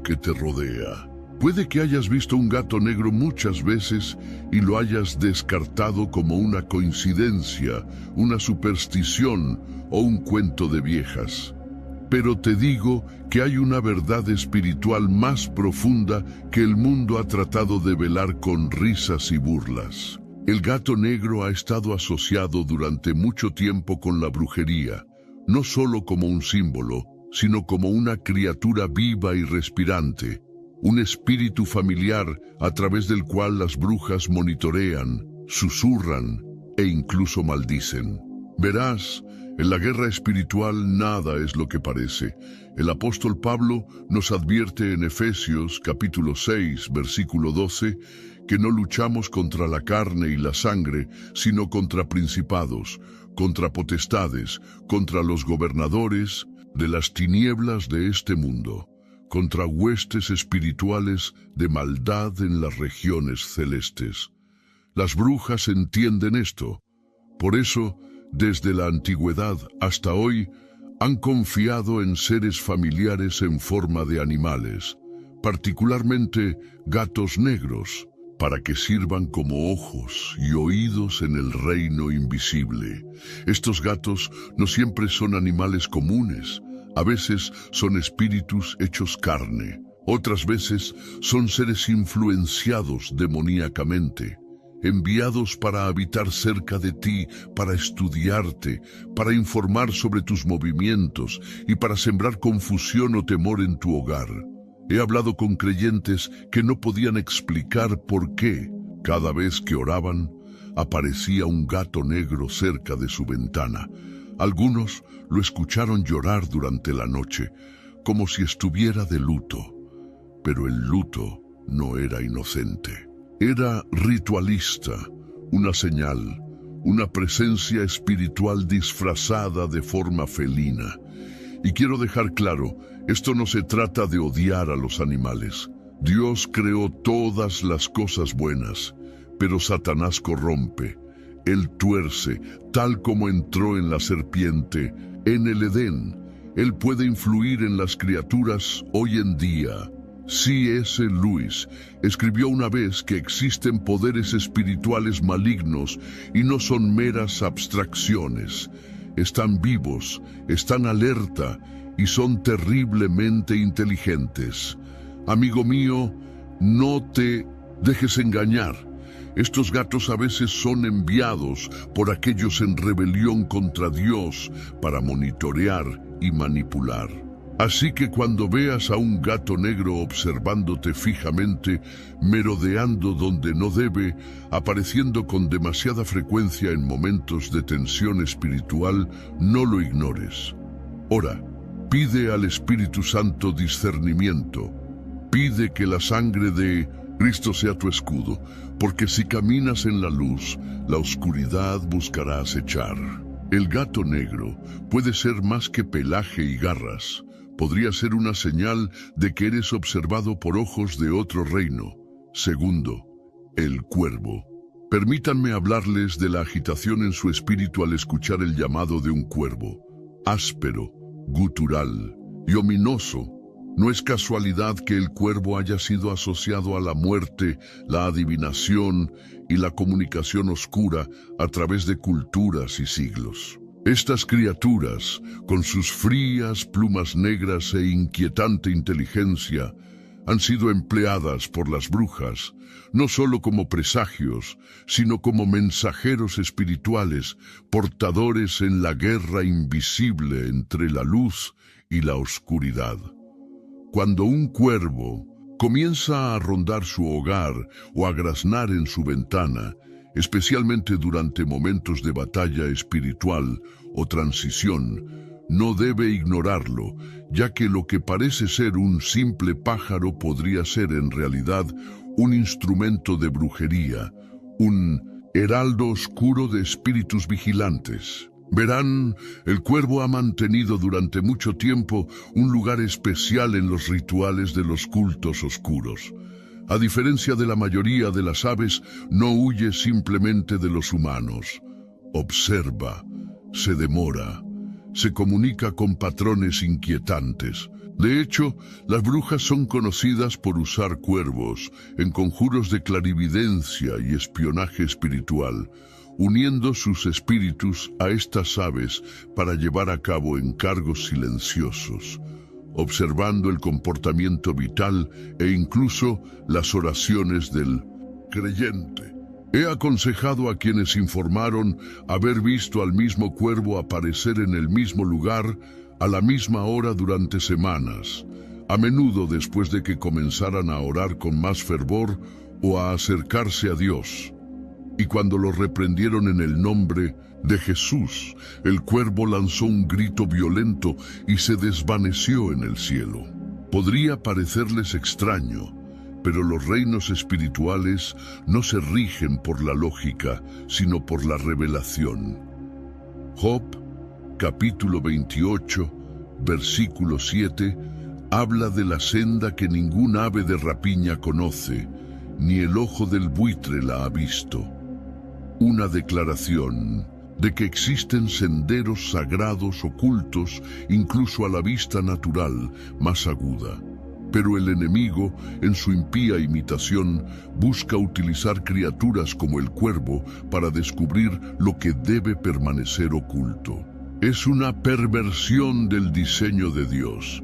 que te rodea. Puede que hayas visto un gato negro muchas veces y lo hayas descartado como una coincidencia, una superstición o un cuento de viejas. Pero te digo que hay una verdad espiritual más profunda que el mundo ha tratado de velar con risas y burlas. El gato negro ha estado asociado durante mucho tiempo con la brujería, no solo como un símbolo, sino como una criatura viva y respirante, un espíritu familiar a través del cual las brujas monitorean, susurran e incluso maldicen. Verás, en la guerra espiritual nada es lo que parece. El apóstol Pablo nos advierte en Efesios capítulo 6, versículo 12, que no luchamos contra la carne y la sangre, sino contra principados, contra potestades, contra los gobernadores de las tinieblas de este mundo, contra huestes espirituales de maldad en las regiones celestes. Las brujas entienden esto. Por eso, desde la antigüedad hasta hoy, han confiado en seres familiares en forma de animales, particularmente gatos negros, para que sirvan como ojos y oídos en el reino invisible. Estos gatos no siempre son animales comunes, a veces son espíritus hechos carne, otras veces son seres influenciados demoníacamente, enviados para habitar cerca de ti, para estudiarte, para informar sobre tus movimientos y para sembrar confusión o temor en tu hogar. He hablado con creyentes que no podían explicar por qué, cada vez que oraban, aparecía un gato negro cerca de su ventana. Algunos lo escucharon llorar durante la noche, como si estuviera de luto. Pero el luto no era inocente. Era ritualista, una señal, una presencia espiritual disfrazada de forma felina. Y quiero dejar claro, esto no se trata de odiar a los animales. Dios creó todas las cosas buenas, pero Satanás corrompe. Él tuerce, tal como entró en la serpiente, en el Edén. Él puede influir en las criaturas hoy en día. C.S. Lewis escribió una vez que existen poderes espirituales malignos y no son meras abstracciones. Están vivos, están alerta y son terriblemente inteligentes. Amigo mío, no te dejes engañar. Estos gatos a veces son enviados por aquellos en rebelión contra Dios para monitorear y manipular. Así que cuando veas a un gato negro observándote fijamente, merodeando donde no debe, apareciendo con demasiada frecuencia en momentos de tensión espiritual, no lo ignores. Ora, pide al Espíritu Santo discernimiento. Pide que la sangre de Cristo sea tu escudo, porque si caminas en la luz, la oscuridad buscará acechar. El gato negro puede ser más que pelaje y garras. Podría ser una señal de que eres observado por ojos de otro reino. Segundo, el cuervo. Permítanme hablarles de la agitación en su espíritu al escuchar el llamado de un cuervo. Áspero, gutural y ominoso. No es casualidad que el cuervo haya sido asociado a la muerte, la adivinación y la comunicación oscura a través de culturas y siglos. Estas criaturas, con sus frías plumas negras e inquietante inteligencia, han sido empleadas por las brujas, no solo como presagios, sino como mensajeros espirituales, portadores en la guerra invisible entre la luz y la oscuridad. Cuando un cuervo comienza a rondar su hogar o a graznar en su ventana, especialmente durante momentos de batalla espiritual o transición, no debe ignorarlo, ya que lo que parece ser un simple pájaro podría ser en realidad un instrumento de brujería, un heraldo oscuro de espíritus vigilantes. Verán, el cuervo ha mantenido durante mucho tiempo un lugar especial en los rituales de los cultos oscuros. A diferencia de la mayoría de las aves, no huye simplemente de los humanos. Observa, se demora, se comunica con patrones inquietantes, De hecho, las brujas son conocidas por usar cuervos en conjuros de clarividencia y espionaje espiritual, uniendo sus espíritus a estas aves para llevar a cabo encargos silenciosos, observando el comportamiento vital e incluso las oraciones del creyente. He aconsejado a quienes informaron haber visto al mismo cuervo aparecer en el mismo lugar a la misma hora durante semanas, a menudo después de que comenzaran a orar con más fervor o a acercarse a Dios. Y cuando lo reprendieron en el nombre de Jesús, el cuervo lanzó un grito violento y se desvaneció en el cielo. Podría parecerles extraño, pero los reinos espirituales no se rigen por la lógica, sino por la revelación. Job, capítulo 28, versículo 7, habla de la senda que ningún ave de rapiña conoce, ni el ojo del buitre la ha visto. Una declaración de que existen senderos sagrados ocultos incluso a la vista natural más aguda. Pero el enemigo, en su impía imitación, busca utilizar criaturas como el cuervo para descubrir lo que debe permanecer oculto. Es una perversión del diseño de Dios,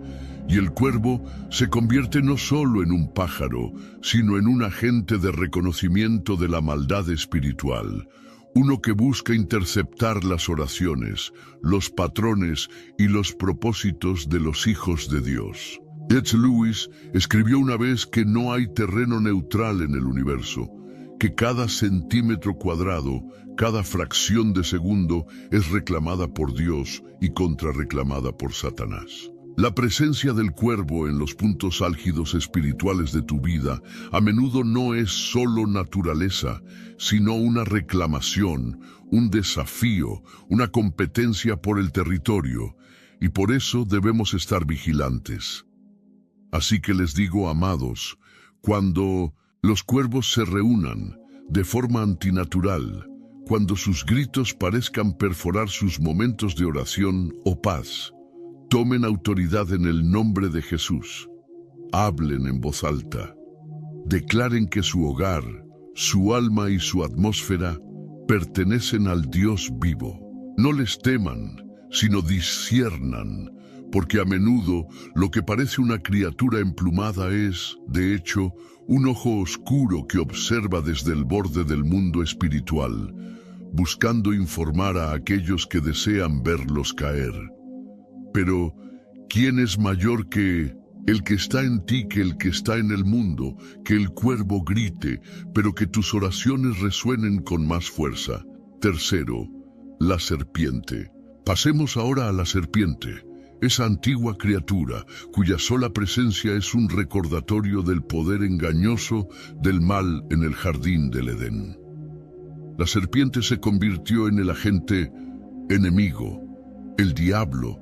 y el cuervo se convierte no solo en un pájaro, sino en un agente de reconocimiento de la maldad espiritual, uno que busca interceptar las oraciones, los patrones y los propósitos de los hijos de Dios. C.S. Lewis escribió una vez que no hay terreno neutral en el universo, que cada centímetro cuadrado, cada fracción de segundo es reclamada por Dios y contrarreclamada por Satanás. La presencia del cuervo en los puntos álgidos espirituales de tu vida a menudo no es solo naturaleza, sino una reclamación, un desafío, una competencia por el territorio, y por eso debemos estar vigilantes. Así que les digo, amados, cuando los cuervos se reúnan de forma antinatural, cuando sus gritos parezcan perforar sus momentos de oración o paz, tomen autoridad en el nombre de Jesús. Hablen en voz alta. Declaren que su hogar, su alma y su atmósfera pertenecen al Dios vivo. No les teman, sino disciernan, porque a menudo lo que parece una criatura emplumada es, de hecho, un ojo oscuro que observa desde el borde del mundo espiritual, buscando informar a aquellos que desean verlos caer. Pero, ¿quién es mayor que el que está en ti que el que está en el mundo? Que el cuervo grite, pero que tus oraciones resuenen con más fuerza. Tercero, la serpiente. Pasemos ahora a la serpiente, esa antigua criatura cuya sola presencia es un recordatorio del poder engañoso del mal en el jardín del Edén. La serpiente se convirtió en el agente enemigo. El diablo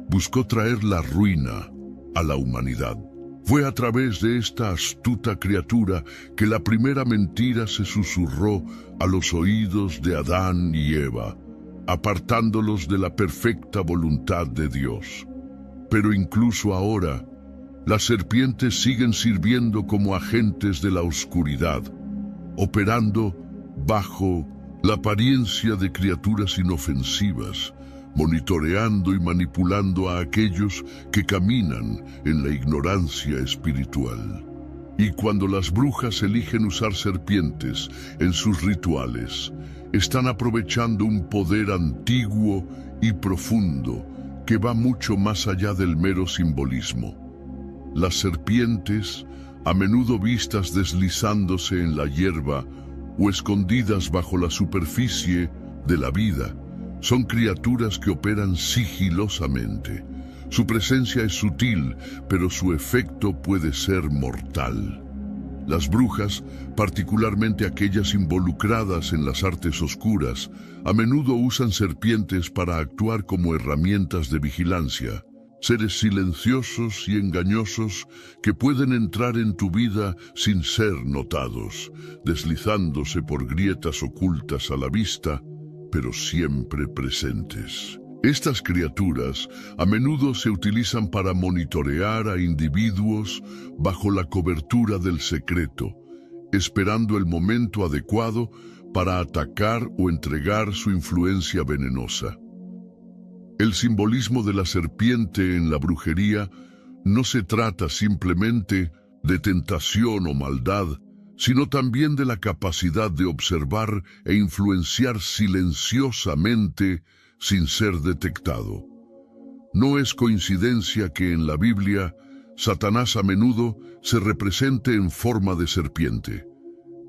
buscó traer la ruina a la humanidad. Fue a través de esta astuta criatura que la primera mentira se susurró a los oídos de Adán y Eva, apartándolos de la perfecta voluntad de Dios. Pero incluso ahora, las serpientes siguen sirviendo como agentes de la oscuridad, operando bajo la apariencia de criaturas inofensivas, monitoreando y manipulando a aquellos que caminan en la ignorancia espiritual. Y cuando las brujas eligen usar serpientes en sus rituales, están aprovechando un poder antiguo y profundo que va mucho más allá del mero simbolismo. Las serpientes, a menudo vistas deslizándose en la hierba o escondidas bajo la superficie de la vida, son criaturas que operan sigilosamente. Su presencia es sutil, pero su efecto puede ser mortal. Las brujas, particularmente aquellas involucradas en las artes oscuras, a menudo usan serpientes para actuar como herramientas de vigilancia. Seres silenciosos y engañosos que pueden entrar en tu vida sin ser notados, deslizándose por grietas ocultas a la vista, pero siempre presentes. Estas criaturas a menudo se utilizan para monitorear a individuos bajo la cobertura del secreto, esperando el momento adecuado para atacar o entregar su influencia venenosa. El simbolismo de la serpiente en la brujería no se trata simplemente de tentación o maldad, sino también de la capacidad de observar e influenciar silenciosamente sin ser detectado. No es coincidencia que en la Biblia Satanás a menudo se represente en forma de serpiente.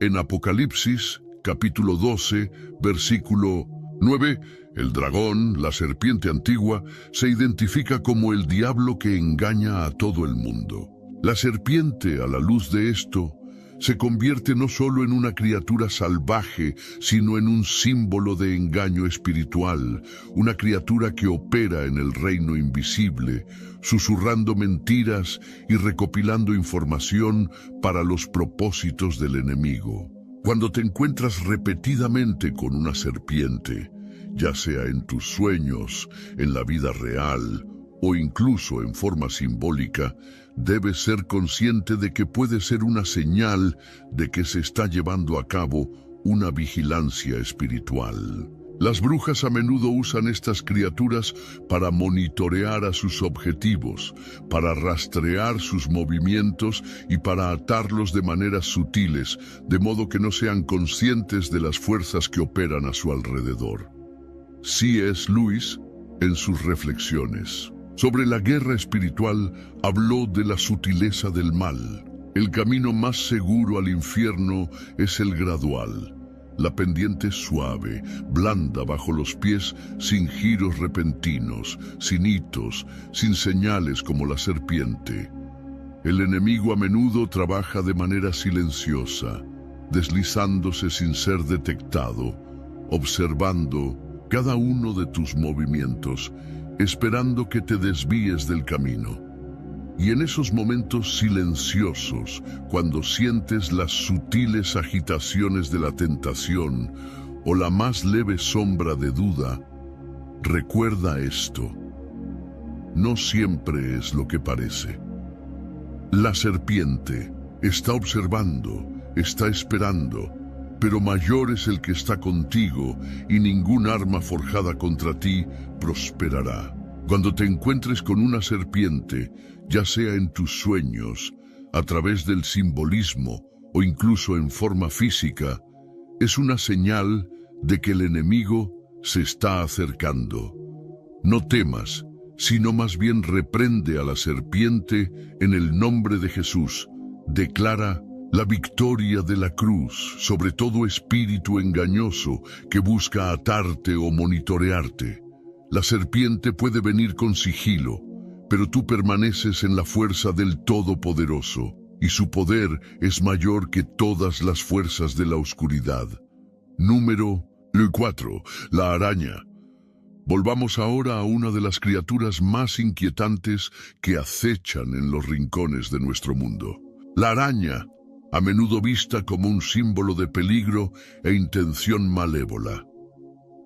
En Apocalipsis, capítulo 12, versículo 9, el dragón, la serpiente antigua, se identifica como el diablo que engaña a todo el mundo. La serpiente, a la luz de esto, se convierte no solo en una criatura salvaje, sino en un símbolo de engaño espiritual, una criatura que opera en el reino invisible, susurrando mentiras y recopilando información para los propósitos del enemigo. Cuando te encuentras repetidamente con una serpiente, ya sea en tus sueños, en la vida real o incluso en forma simbólica, debes ser consciente de que puede ser una señal de que se está llevando a cabo una vigilancia espiritual. Las brujas a menudo usan estas criaturas para monitorear a sus objetivos, para rastrear sus movimientos y para atarlos de maneras sutiles, de modo que no sean conscientes de las fuerzas que operan a su alrededor. C.S. Lewis, en sus reflexiones sobre la guerra espiritual, habló de la sutileza del mal. El camino más seguro al infierno es el gradual. La pendiente suave, blanda bajo los pies, sin giros repentinos, sin hitos, sin señales como la serpiente. El enemigo a menudo trabaja de manera silenciosa, deslizándose sin ser detectado, observando cada uno de tus movimientos, esperando que te desvíes del camino. Y en esos momentos silenciosos, cuando sientes las sutiles agitaciones de la tentación o la más leve sombra de duda, recuerda esto: no siempre es lo que parece. La serpiente está observando, está esperando, pero mayor es el que está contigo, y ningún arma forjada contra ti prosperará. Cuando te encuentres con una serpiente, ya sea en tus sueños, a través del simbolismo o incluso en forma física, es una señal de que el enemigo se está acercando. No temas, sino más bien reprende a la serpiente en el nombre de Jesús. Declara la victoria de la cruz sobre todo espíritu engañoso que busca atarte o monitorearte. La serpiente puede venir con sigilo, pero tú permaneces en la fuerza del Todopoderoso, y su poder es mayor que todas las fuerzas de la oscuridad. Número 4. La araña. Volvamos ahora a una de las criaturas más inquietantes que acechan en los rincones de nuestro mundo. La araña, a menudo vista como un símbolo de peligro e intención malévola.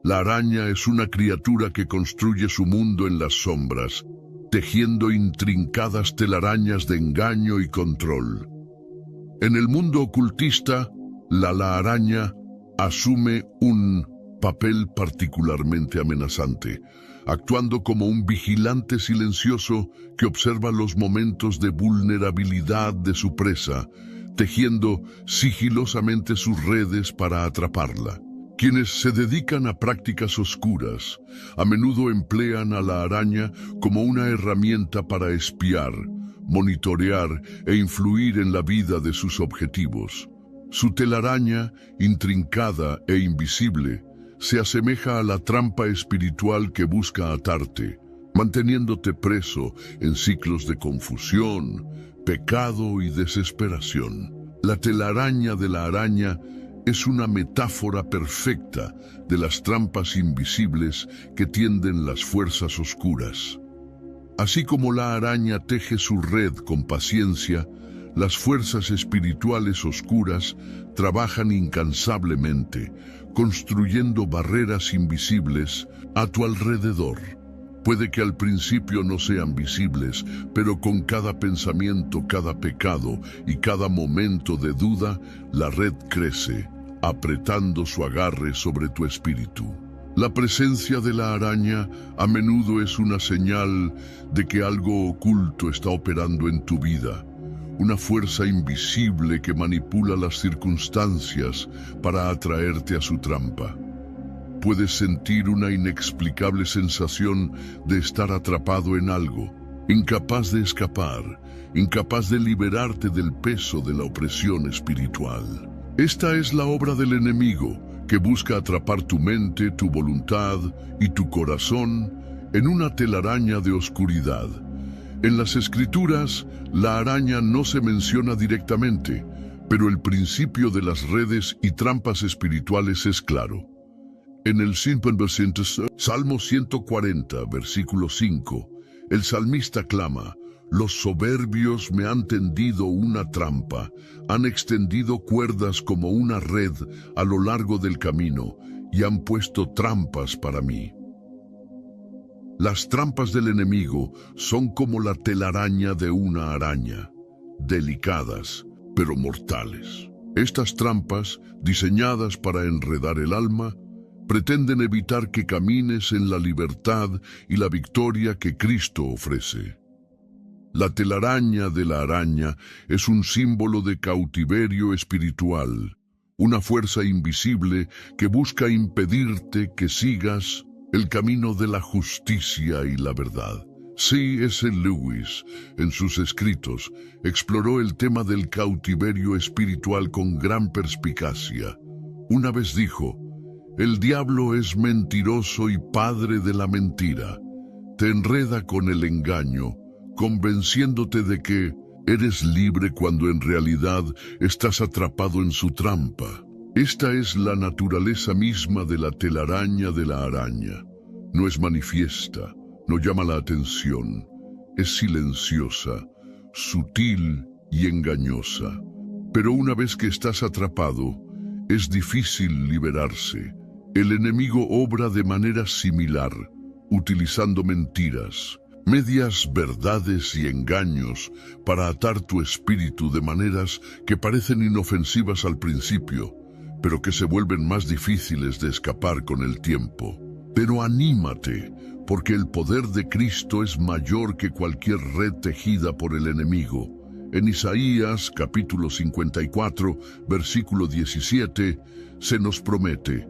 La araña es una criatura que construye su mundo en las sombras, tejiendo intrincadas telarañas de engaño y control. En el mundo ocultista, la araña asume un papel particularmente amenazante, actuando como un vigilante silencioso que observa los momentos de vulnerabilidad de su presa, tejiendo sigilosamente sus redes para atraparla. Quienes se dedican a prácticas oscuras a menudo emplean a la araña como una herramienta para espiar, monitorear e influir en la vida de sus objetivos. Su telaraña, intrincada e invisible, se asemeja a la trampa espiritual que busca atarte, manteniéndote preso en ciclos de confusión, pecado y desesperación. La telaraña de la araña es una metáfora perfecta de las trampas invisibles que tienden las fuerzas oscuras. Así como la araña teje su red con paciencia, las fuerzas espirituales oscuras trabajan incansablemente, construyendo barreras invisibles a tu alrededor. Puede que al principio no sean visibles, pero con cada pensamiento, cada pecado y cada momento de duda, la red crece, apretando su agarre sobre tu espíritu. La presencia de la araña a menudo es una señal de que algo oculto está operando en tu vida, una fuerza invisible que manipula las circunstancias para atraerte a su trampa. Puedes sentir una inexplicable sensación de estar atrapado en algo, incapaz de escapar, incapaz de liberarte del peso de la opresión espiritual. Esta es la obra del enemigo, que busca atrapar tu mente, tu voluntad y tu corazón en una telaraña de oscuridad. En las Escrituras, la araña no se menciona directamente, pero el principio de las redes y trampas espirituales es claro. En el Salmo 140, versículo 5, el salmista clama: «Los soberbios me han tendido una trampa, han extendido cuerdas como una red a lo largo del camino y han puesto trampas para mí». Las trampas del enemigo son como la telaraña de una araña, delicadas, pero mortales. Estas trampas, diseñadas para enredar el alma, pretenden evitar que camines en la libertad y la victoria que Cristo ofrece. La telaraña de la araña es un símbolo de cautiverio espiritual, una fuerza invisible que busca impedirte que sigas el camino de la justicia y la verdad. C.S. Lewis, en sus escritos, exploró el tema del cautiverio espiritual con gran perspicacia. Una vez dijo: «El diablo es mentiroso y padre de la mentira. Te enreda con el engaño, convenciéndote de que eres libre cuando en realidad estás atrapado en su trampa». Esta es la naturaleza misma de la telaraña de la araña. No es manifiesta, no llama la atención, es silenciosa, sutil y engañosa. Pero una vez que estás atrapado, es difícil liberarse. El enemigo obra de manera similar, utilizando mentiras, medias verdades y engaños para atar tu espíritu de maneras que parecen inofensivas al principio, pero que se vuelven más difíciles de escapar con el tiempo. Pero anímate, porque el poder de Cristo es mayor que cualquier red tejida por el enemigo. En Isaías, capítulo 54, versículo 17, se nos promete: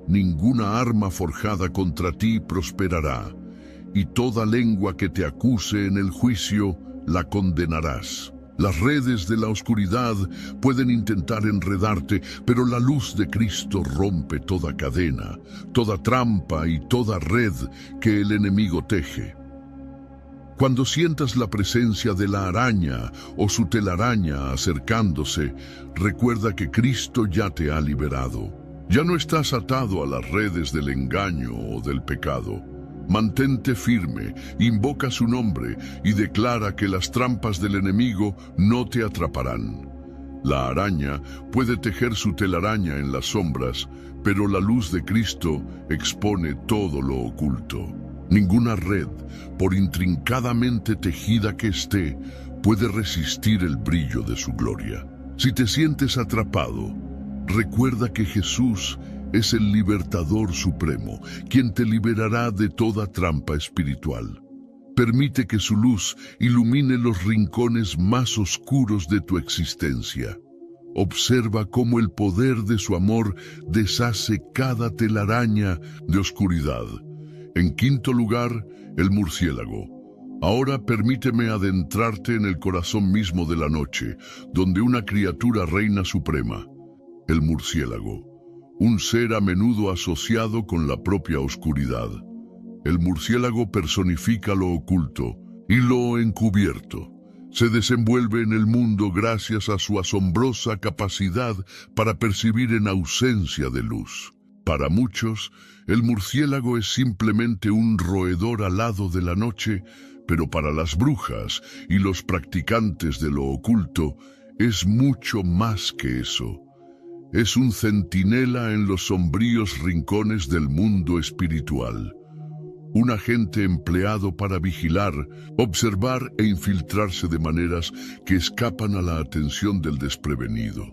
«Ninguna arma forjada contra ti prosperará, y toda lengua que te acuse en el juicio la condenarás». Las redes de la oscuridad pueden intentar enredarte, pero la luz de Cristo rompe toda cadena, toda trampa y toda red que el enemigo teje. Cuando sientas la presencia de la araña o su telaraña acercándose, recuerda que Cristo ya te ha liberado. Ya no estás atado a las redes del engaño o del pecado. Mantente firme, invoca su nombre y declara que las trampas del enemigo no te atraparán. La araña puede tejer su telaraña en las sombras, pero la luz de Cristo expone todo lo oculto. Ninguna red, por intrincadamente tejida que esté, puede resistir el brillo de su gloria. Si te sientes atrapado, recuerda que Jesús es el libertador supremo, quien te liberará de toda trampa espiritual. Permite que su luz ilumine los rincones más oscuros de tu existencia. Observa cómo el poder de su amor deshace cada telaraña de oscuridad. En quinto lugar, el murciélago. Ahora permíteme adentrarte en el corazón mismo de la noche, donde una criatura reina suprema, el murciélago. Un ser a menudo asociado con la propia oscuridad. El murciélago personifica lo oculto y lo encubierto. Se desenvuelve en el mundo gracias a su asombrosa capacidad para percibir en ausencia de luz. Para muchos, el murciélago es simplemente un roedor alado de la noche, pero para las brujas y los practicantes de lo oculto, es mucho más que eso. Es un centinela en los sombríos rincones del mundo espiritual. un agente empleado para vigilar, observar e infiltrarse de maneras que escapan a la atención del desprevenido.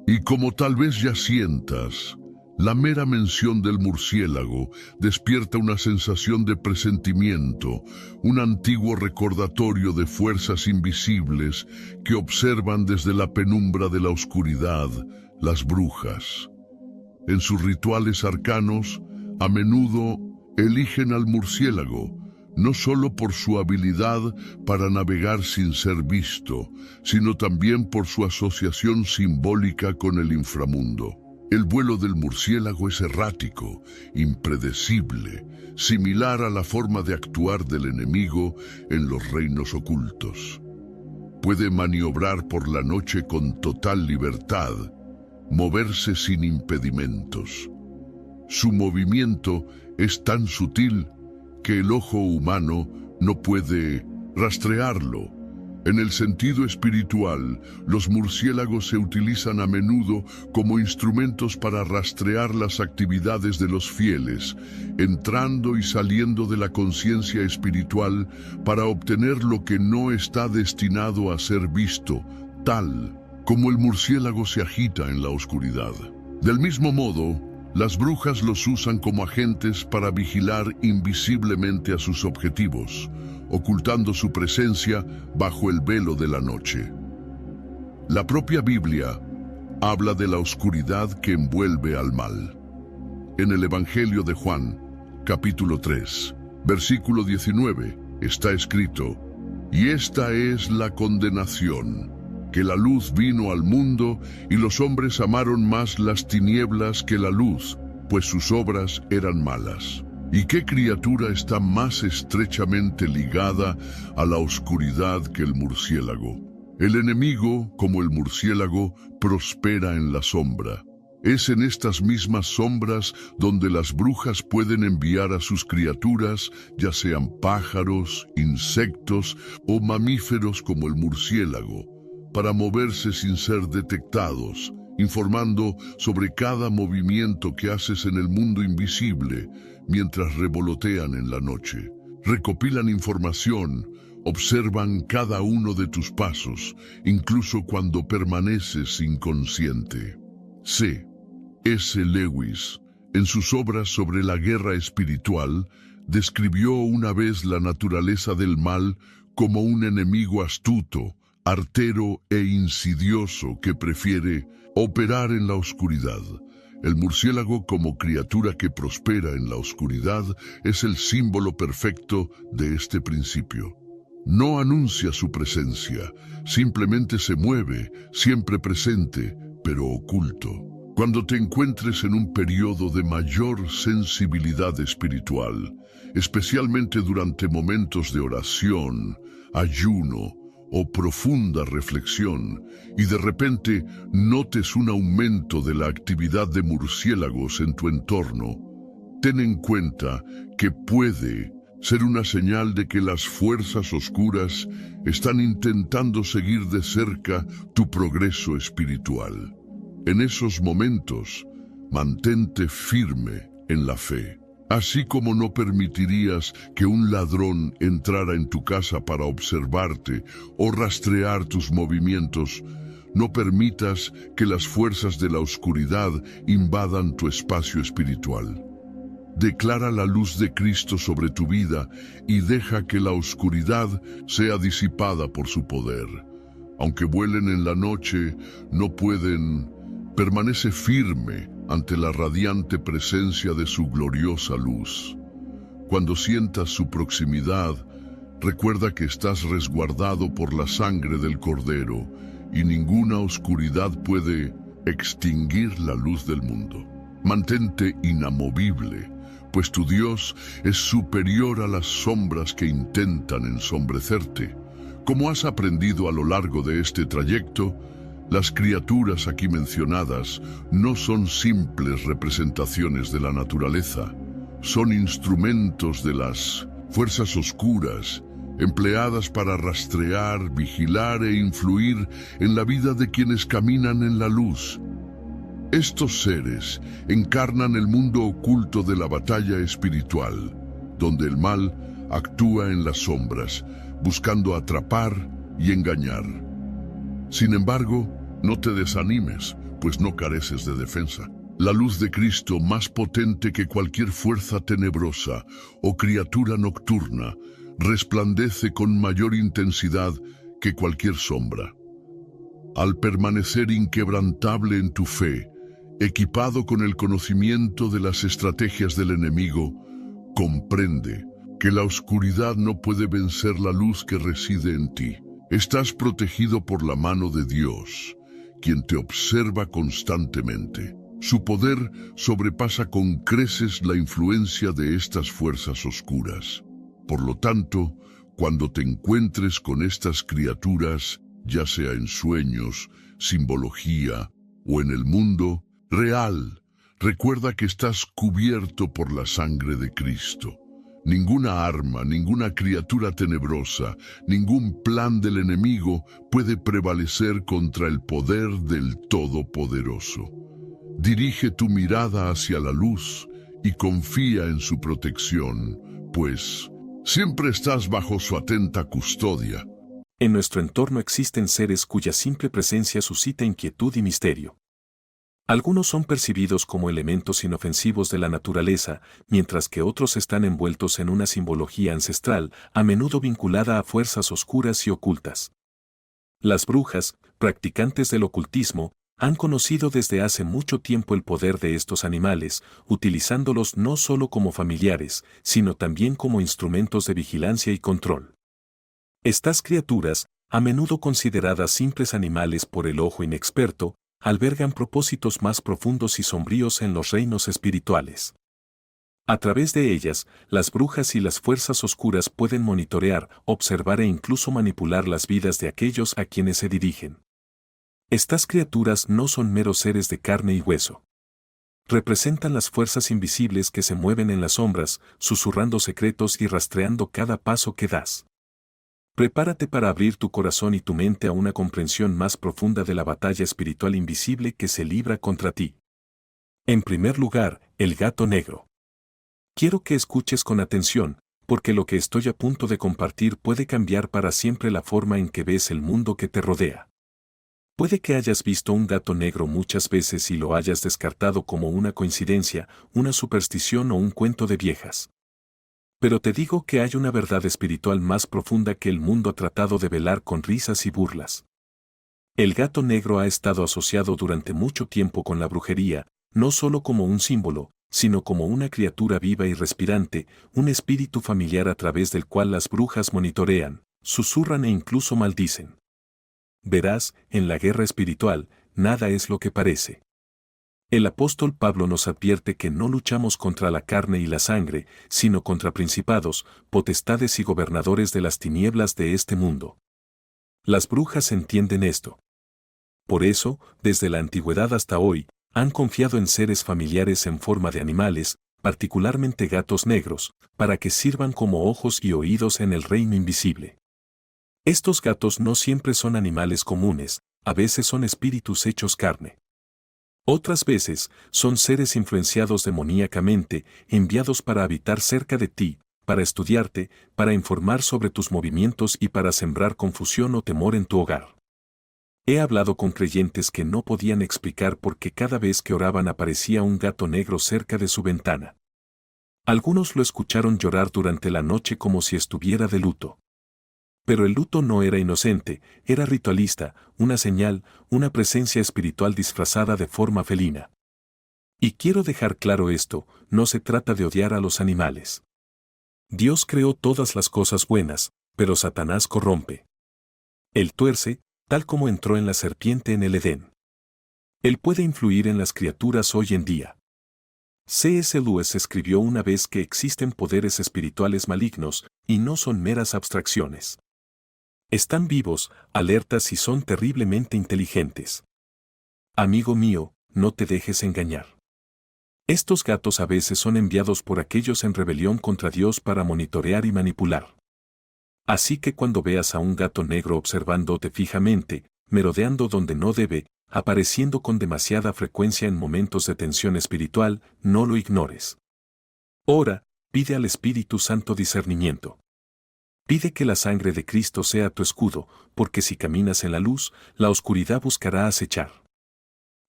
Y como tal vez ya sientas, la mera mención del murciélago despierta una sensación de presentimiento, un antiguo recordatorio de fuerzas invisibles que observan desde la penumbra de la oscuridad las brujas. En sus rituales arcanos, a menudo eligen al murciélago, no solo por su habilidad para navegar sin ser visto, sino también por su asociación simbólica con el inframundo. El vuelo del murciélago es errático, impredecible, similar a la forma de actuar del enemigo en los reinos ocultos. Puede maniobrar por la noche con total libertad, moverse sin impedimentos. Su movimiento es tan sutil que el ojo humano no puede rastrearlo. En el sentido espiritual, los murciélagos se utilizan a menudo como instrumentos para rastrear las actividades de los fieles, entrando y saliendo de la conciencia espiritual para obtener lo que no está destinado a ser visto, tal como el murciélago se agita en la oscuridad. Del mismo modo, las brujas los usan como agentes para vigilar invisiblemente a sus objetivos, ocultando su presencia bajo el velo de la noche. La propia Biblia habla de la oscuridad que envuelve al mal. En el Evangelio de Juan, capítulo 3, versículo 19, está escrito: «Y esta es la condenación, que la luz vino al mundo, y los hombres amaron más las tinieblas que la luz, pues sus obras eran malas». ¿Y qué criatura está más estrechamente ligada a la oscuridad que el murciélago? El enemigo, como el murciélago, prospera en la sombra. Es en estas mismas sombras donde las brujas pueden enviar a sus criaturas, ya sean pájaros, insectos o mamíferos como el murciélago, para moverse sin ser detectados, informando sobre cada movimiento que haces en el mundo invisible mientras revolotean en la noche. Recopilan información, observan cada uno de tus pasos, incluso cuando permaneces inconsciente. C. S. Lewis, en sus obras sobre la guerra espiritual, describió una vez la naturaleza del mal como un enemigo astuto, artero e insidioso que prefiere operar en la oscuridad. El murciélago, como criatura que prospera en la oscuridad, es el símbolo perfecto de este principio. No anuncia su presencia, simplemente se mueve, siempre presente, pero oculto. Cuando te encuentres en un periodo de mayor sensibilidad espiritual, especialmente durante momentos de oración, ayuno o profunda reflexión, y de repente notes un aumento de la actividad de murciélagos en tu entorno, ten en cuenta que puede ser una señal de que las fuerzas oscuras están intentando seguir de cerca tu progreso espiritual. En esos momentos, mantente firme en la fe. Así como no permitirías que un ladrón entrara en tu casa para observarte o rastrear tus movimientos, no permitas que las fuerzas de la oscuridad invadan tu espacio espiritual. Declara la luz de Cristo sobre tu vida y deja que la oscuridad sea disipada por su poder. Aunque vuelen en la noche, no pueden. Permanece firme ante la radiante presencia de su gloriosa luz. Cuando sientas su proximidad, recuerda que estás resguardado por la sangre del Cordero y ninguna oscuridad puede extinguir la luz del mundo. Mantente inamovible, pues tu Dios es superior a las sombras que intentan ensombrecerte. Como has aprendido a lo largo de este trayecto, las criaturas aquí mencionadas no son simples representaciones de la naturaleza, son instrumentos de las fuerzas oscuras, empleadas para rastrear, vigilar e influir en la vida de quienes caminan en la luz. Estos seres encarnan el mundo oculto de la batalla espiritual, donde el mal actúa en las sombras, buscando atrapar y engañar. Sin embargo, no te desanimes, pues no careces de defensa. La luz de Cristo, más potente que cualquier fuerza tenebrosa o criatura nocturna, resplandece con mayor intensidad que cualquier sombra. Al permanecer inquebrantable en tu fe, equipado con el conocimiento de las estrategias del enemigo, comprende que la oscuridad no puede vencer la luz que reside en ti. Estás protegido por la mano de Dios, quien te observa constantemente. Su poder sobrepasa con creces la influencia de estas fuerzas oscuras. Por lo tanto, cuando te encuentres con estas criaturas, ya sea en sueños, simbología o en el mundo real, recuerda que estás cubierto por la sangre de Cristo. Ninguna arma, ninguna criatura tenebrosa, ningún plan del enemigo puede prevalecer contra el poder del Todopoderoso. Dirige tu mirada hacia la luz y confía en su protección, pues siempre estás bajo su atenta custodia. En nuestro entorno existen seres cuya simple presencia suscita inquietud y misterio. Algunos son percibidos como elementos inofensivos de la naturaleza, mientras que otros están envueltos en una simbología ancestral, a menudo vinculada a fuerzas oscuras y ocultas. Las brujas, practicantes del ocultismo, han conocido desde hace mucho tiempo el poder de estos animales, utilizándolos no solo como familiares, sino también como instrumentos de vigilancia y control. Estas criaturas, a menudo consideradas simples animales por el ojo inexperto, albergan propósitos más profundos y sombríos en los reinos espirituales. A través de ellas, las brujas y las fuerzas oscuras pueden monitorear, observar e incluso manipular las vidas de aquellos a quienes se dirigen. Estas criaturas no son meros seres de carne y hueso. Representan las fuerzas invisibles que se mueven en las sombras, susurrando secretos y rastreando cada paso que das. Prepárate para abrir tu corazón y tu mente a una comprensión más profunda de la batalla espiritual invisible que se libra contra ti. En primer lugar, el gato negro. Quiero que escuches con atención, porque lo que estoy a punto de compartir puede cambiar para siempre la forma en que ves el mundo que te rodea. Puede que hayas visto un gato negro muchas veces y lo hayas descartado como una coincidencia, una superstición o un cuento de viejas. Pero te digo que hay una verdad espiritual más profunda que el mundo ha tratado de velar con risas y burlas. El gato negro ha estado asociado durante mucho tiempo con la brujería, no solo como un símbolo, sino como una criatura viva y respirante, un espíritu familiar a través del cual las brujas monitorean, susurran e incluso maldicen. Verás, en la guerra espiritual, nada es lo que parece. El apóstol Pablo nos advierte que no luchamos contra la carne y la sangre, sino contra principados, potestades y gobernadores de las tinieblas de este mundo. Las brujas entienden esto. Por eso, desde la antigüedad hasta hoy, han confiado en seres familiares en forma de animales, particularmente gatos negros, para que sirvan como ojos y oídos en el reino invisible. Estos gatos no siempre son animales comunes, a veces son espíritus hechos carne. Otras veces, son seres influenciados demoníacamente, enviados para habitar cerca de ti, para estudiarte, para informar sobre tus movimientos y para sembrar confusión o temor en tu hogar. He hablado con creyentes que no podían explicar por qué cada vez que oraban aparecía un gato negro cerca de su ventana. Algunos lo escucharon llorar durante la noche como si estuviera de luto. Pero el luto no era inocente, era ritualista, una señal, una presencia espiritual disfrazada de forma felina. Y quiero dejar claro esto, no se trata de odiar a los animales. Dios creó todas las cosas buenas, pero Satanás corrompe. Él tuerce, tal como entró en la serpiente en el Edén. Él puede influir en las criaturas hoy en día. C.S. Lewis escribió una vez que existen poderes espirituales malignos, y no son meras abstracciones. Están vivos, alertas y son terriblemente inteligentes. Amigo mío, no te dejes engañar. Estos gatos a veces son enviados por aquellos en rebelión contra Dios para monitorear y manipular. Así que cuando veas a un gato negro observándote fijamente, merodeando donde no debe, apareciendo con demasiada frecuencia en momentos de tensión espiritual, no lo ignores. Ora, pide al Espíritu Santo discernimiento. Pide que la sangre de Cristo sea tu escudo, porque si caminas en la luz, la oscuridad buscará acechar.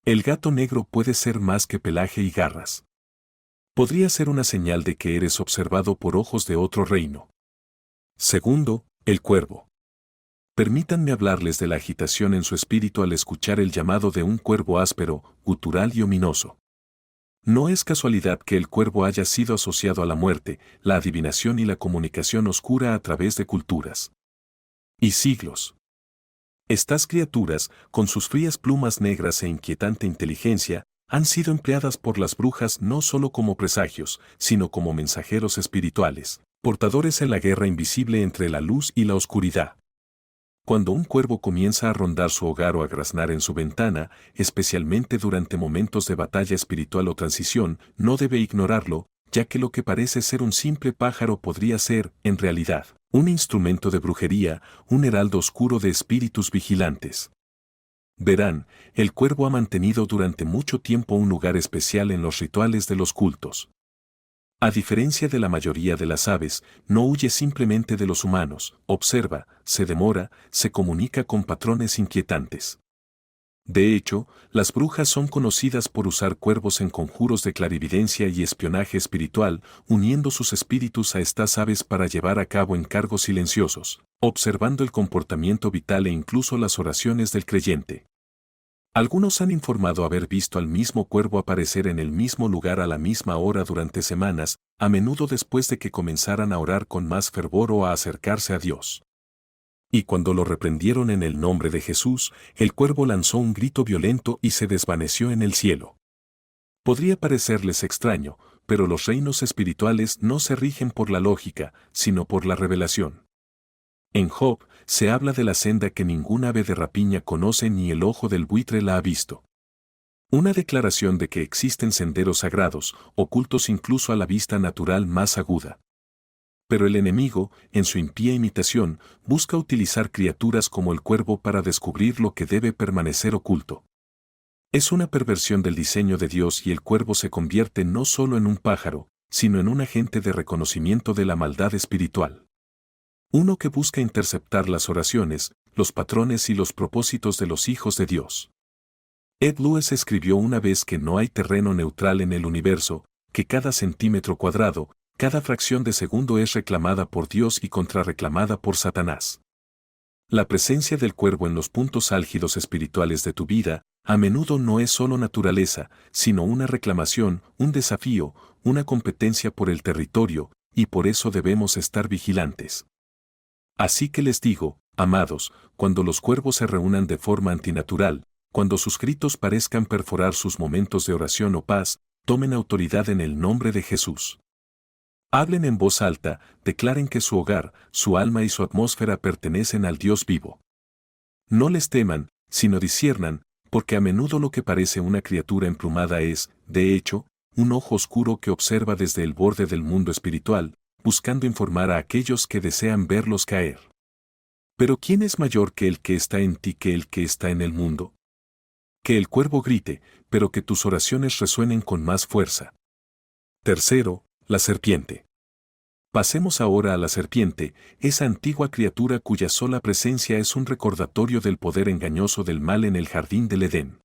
El gato negro puede ser más que pelaje y garras. Podría ser una señal de que eres observado por ojos de otro reino. Segundo, el cuervo. Permítanme hablarles de la agitación en su espíritu al escuchar el llamado de un cuervo áspero, gutural y ominoso. No es casualidad que el cuervo haya sido asociado a la muerte, la adivinación y la comunicación oscura a través de culturas y siglos. Estas criaturas, con sus frías plumas negras e inquietante inteligencia, han sido empleadas por las brujas no solo como presagios, sino como mensajeros espirituales, portadores en la guerra invisible entre la luz y la oscuridad. Cuando un cuervo comienza a rondar su hogar o a graznar en su ventana, especialmente durante momentos de batalla espiritual o transición, no debe ignorarlo, ya que lo que parece ser un simple pájaro podría ser, en realidad, un instrumento de brujería, un heraldo oscuro de espíritus vigilantes. Verán, el cuervo ha mantenido durante mucho tiempo un lugar especial en los rituales de los cultos. A diferencia de la mayoría de las aves, no huye simplemente de los humanos, observa, se demora, se comunica con patrones inquietantes. De hecho, las brujas son conocidas por usar cuervos en conjuros de clarividencia y espionaje espiritual, uniendo sus espíritus a estas aves para llevar a cabo encargos silenciosos, observando el comportamiento vital e incluso las oraciones del creyente. Algunos han informado haber visto al mismo cuervo aparecer en el mismo lugar a la misma hora durante semanas, a menudo después de que comenzaran a orar con más fervor o a acercarse a Dios. Y cuando lo reprendieron en el nombre de Jesús, el cuervo lanzó un grito violento y se desvaneció en el cielo. Podría parecerles extraño, pero los reinos espirituales no se rigen por la lógica, sino por la revelación. En Job, se habla de la senda que ningún ave de rapiña conoce ni el ojo del buitre la ha visto. Una declaración de que existen senderos sagrados, ocultos incluso a la vista natural más aguda. Pero el enemigo, en su impía imitación, busca utilizar criaturas como el cuervo para descubrir lo que debe permanecer oculto. Es una perversión del diseño de Dios y el cuervo se convierte no solo en un pájaro, sino en un agente de reconocimiento de la maldad espiritual. Uno que busca interceptar las oraciones, los patrones y los propósitos de los hijos de Dios. Ed Lewis escribió una vez que no hay terreno neutral en el universo, que cada centímetro cuadrado, cada fracción de segundo es reclamada por Dios y contrarreclamada por Satanás. La presencia del cuervo en los puntos álgidos espirituales de tu vida, a menudo no es solo naturaleza, sino una reclamación, un desafío, una competencia por el territorio, y por eso debemos estar vigilantes. Así que les digo, amados, cuando los cuervos se reúnan de forma antinatural, cuando sus gritos parezcan perforar sus momentos de oración o paz, tomen autoridad en el nombre de Jesús. Hablen en voz alta, declaren que su hogar, su alma y su atmósfera pertenecen al Dios vivo. No les teman, sino disciernan, porque a menudo lo que parece una criatura emplumada es, de hecho, un ojo oscuro que observa desde el borde del mundo espiritual, buscando informar a aquellos que desean verlos caer. Pero ¿quién es mayor que el que está en ti que el que está en el mundo? Que el cuervo grite, pero que tus oraciones resuenen con más fuerza. Tercero, la serpiente. Pasemos ahora a la serpiente, esa antigua criatura cuya sola presencia es un recordatorio del poder engañoso del mal en el jardín del Edén.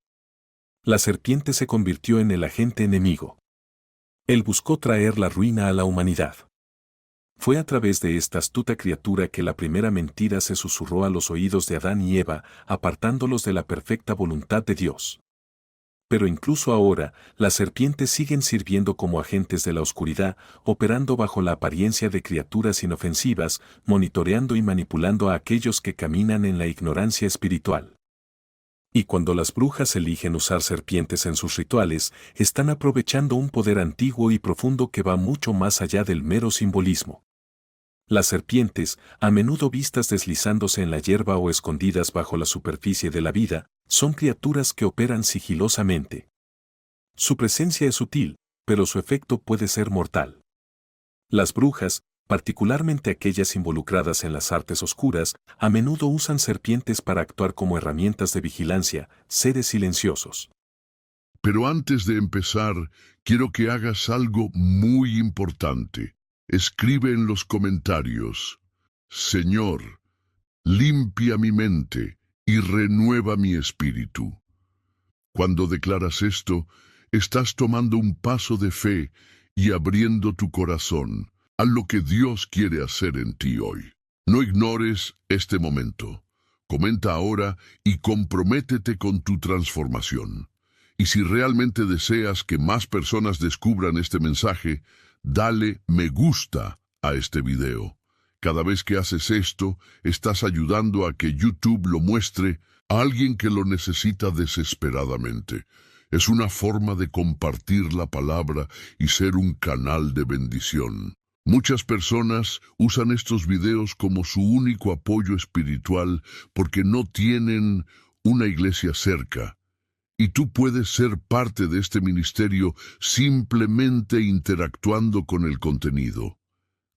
La serpiente se convirtió en el agente enemigo. Él buscó traer la ruina a la humanidad. Fue a través de esta astuta criatura que la primera mentira se susurró a los oídos de Adán y Eva, apartándolos de la perfecta voluntad de Dios. Pero incluso ahora, las serpientes siguen sirviendo como agentes de la oscuridad, operando bajo la apariencia de criaturas inofensivas, monitoreando y manipulando a aquellos que caminan en la ignorancia espiritual. Y cuando las brujas eligen usar serpientes en sus rituales, están aprovechando un poder antiguo y profundo que va mucho más allá del mero simbolismo. Las serpientes, a menudo vistas deslizándose en la hierba o escondidas bajo la superficie de la vida, son criaturas que operan sigilosamente. Su presencia es sutil, pero su efecto puede ser mortal. Las brujas, particularmente aquellas involucradas en las artes oscuras, a menudo usan serpientes para actuar como herramientas de vigilancia, seres silenciosos. Pero antes de empezar, quiero que hagas algo muy importante. Escribe en los comentarios: Señor, limpia mi mente y renueva mi espíritu. Cuando declaras esto, estás tomando un paso de fe y abriendo tu corazón a lo que Dios quiere hacer en ti hoy. No ignores este momento. Comenta ahora y comprométete con tu transformación. Y si realmente deseas que más personas descubran este mensaje, dale me gusta a este video. Cada vez que haces esto, estás ayudando a que YouTube lo muestre a alguien que lo necesita desesperadamente. Es una forma de compartir la palabra y ser un canal de bendición. Muchas personas usan estos videos como su único apoyo espiritual porque no tienen una iglesia cerca. Y tú puedes ser parte de este ministerio simplemente interactuando con el contenido.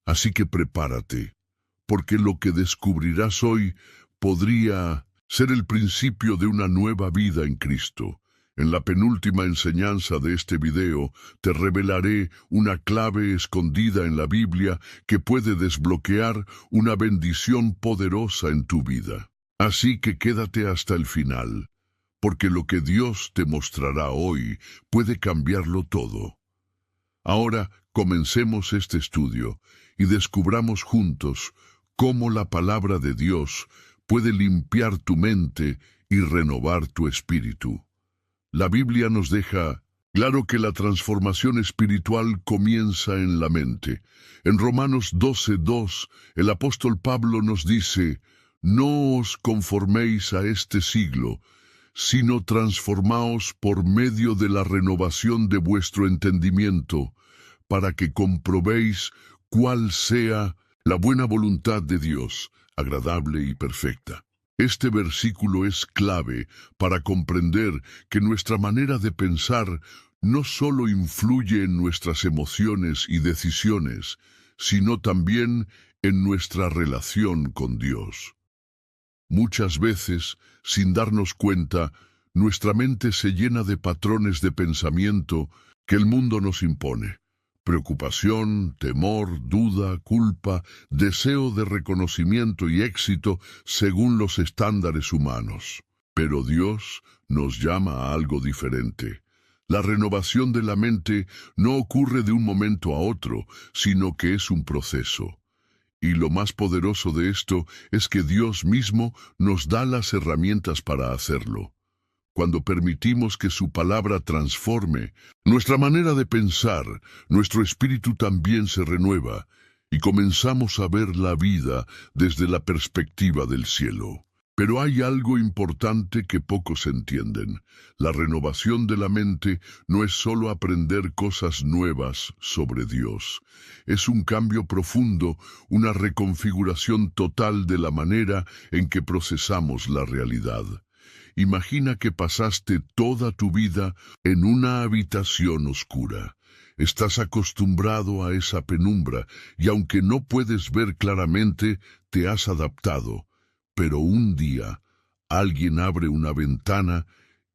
Así que prepárate, porque lo que descubrirás hoy podría ser el principio de una nueva vida en Cristo. En la penúltima enseñanza de este video te revelaré una clave escondida en la Biblia que puede desbloquear una bendición poderosa en tu vida. Así que quédate hasta el final, porque lo que Dios te mostrará hoy puede cambiarlo todo. Ahora comencemos este estudio y descubramos juntos cómo la palabra de Dios puede limpiar tu mente y renovar tu espíritu. La Biblia nos deja claro que la transformación espiritual comienza en la mente. En Romanos 12:2, el apóstol Pablo nos dice: «No os conforméis a este siglo, sino transformaos por medio de la renovación de vuestro entendimiento, para que comprobéis cuál sea la buena voluntad de Dios, agradable y perfecta». Este versículo es clave para comprender que nuestra manera de pensar no solo influye en nuestras emociones y decisiones, sino también en nuestra relación con Dios. Muchas veces, sin darnos cuenta, nuestra mente se llena de patrones de pensamiento que el mundo nos impone. Preocupación, temor, duda, culpa, deseo de reconocimiento y éxito según los estándares humanos. Pero Dios nos llama a algo diferente. La renovación de la mente no ocurre de un momento a otro, sino que es un proceso. Y lo más poderoso de esto es que Dios mismo nos da las herramientas para hacerlo. Cuando permitimos que su palabra transforme nuestra manera de pensar, nuestro espíritu también se renueva y comenzamos a ver la vida desde la perspectiva del cielo. Pero hay algo importante que pocos entienden. La renovación de la mente no es solo aprender cosas nuevas sobre Dios. Es un cambio profundo, una reconfiguración total de la manera en que procesamos la realidad. Imagina que pasaste toda tu vida en una habitación oscura. Estás acostumbrado a esa penumbra y aunque no puedes ver claramente, te has adaptado. Pero un día, alguien abre una ventana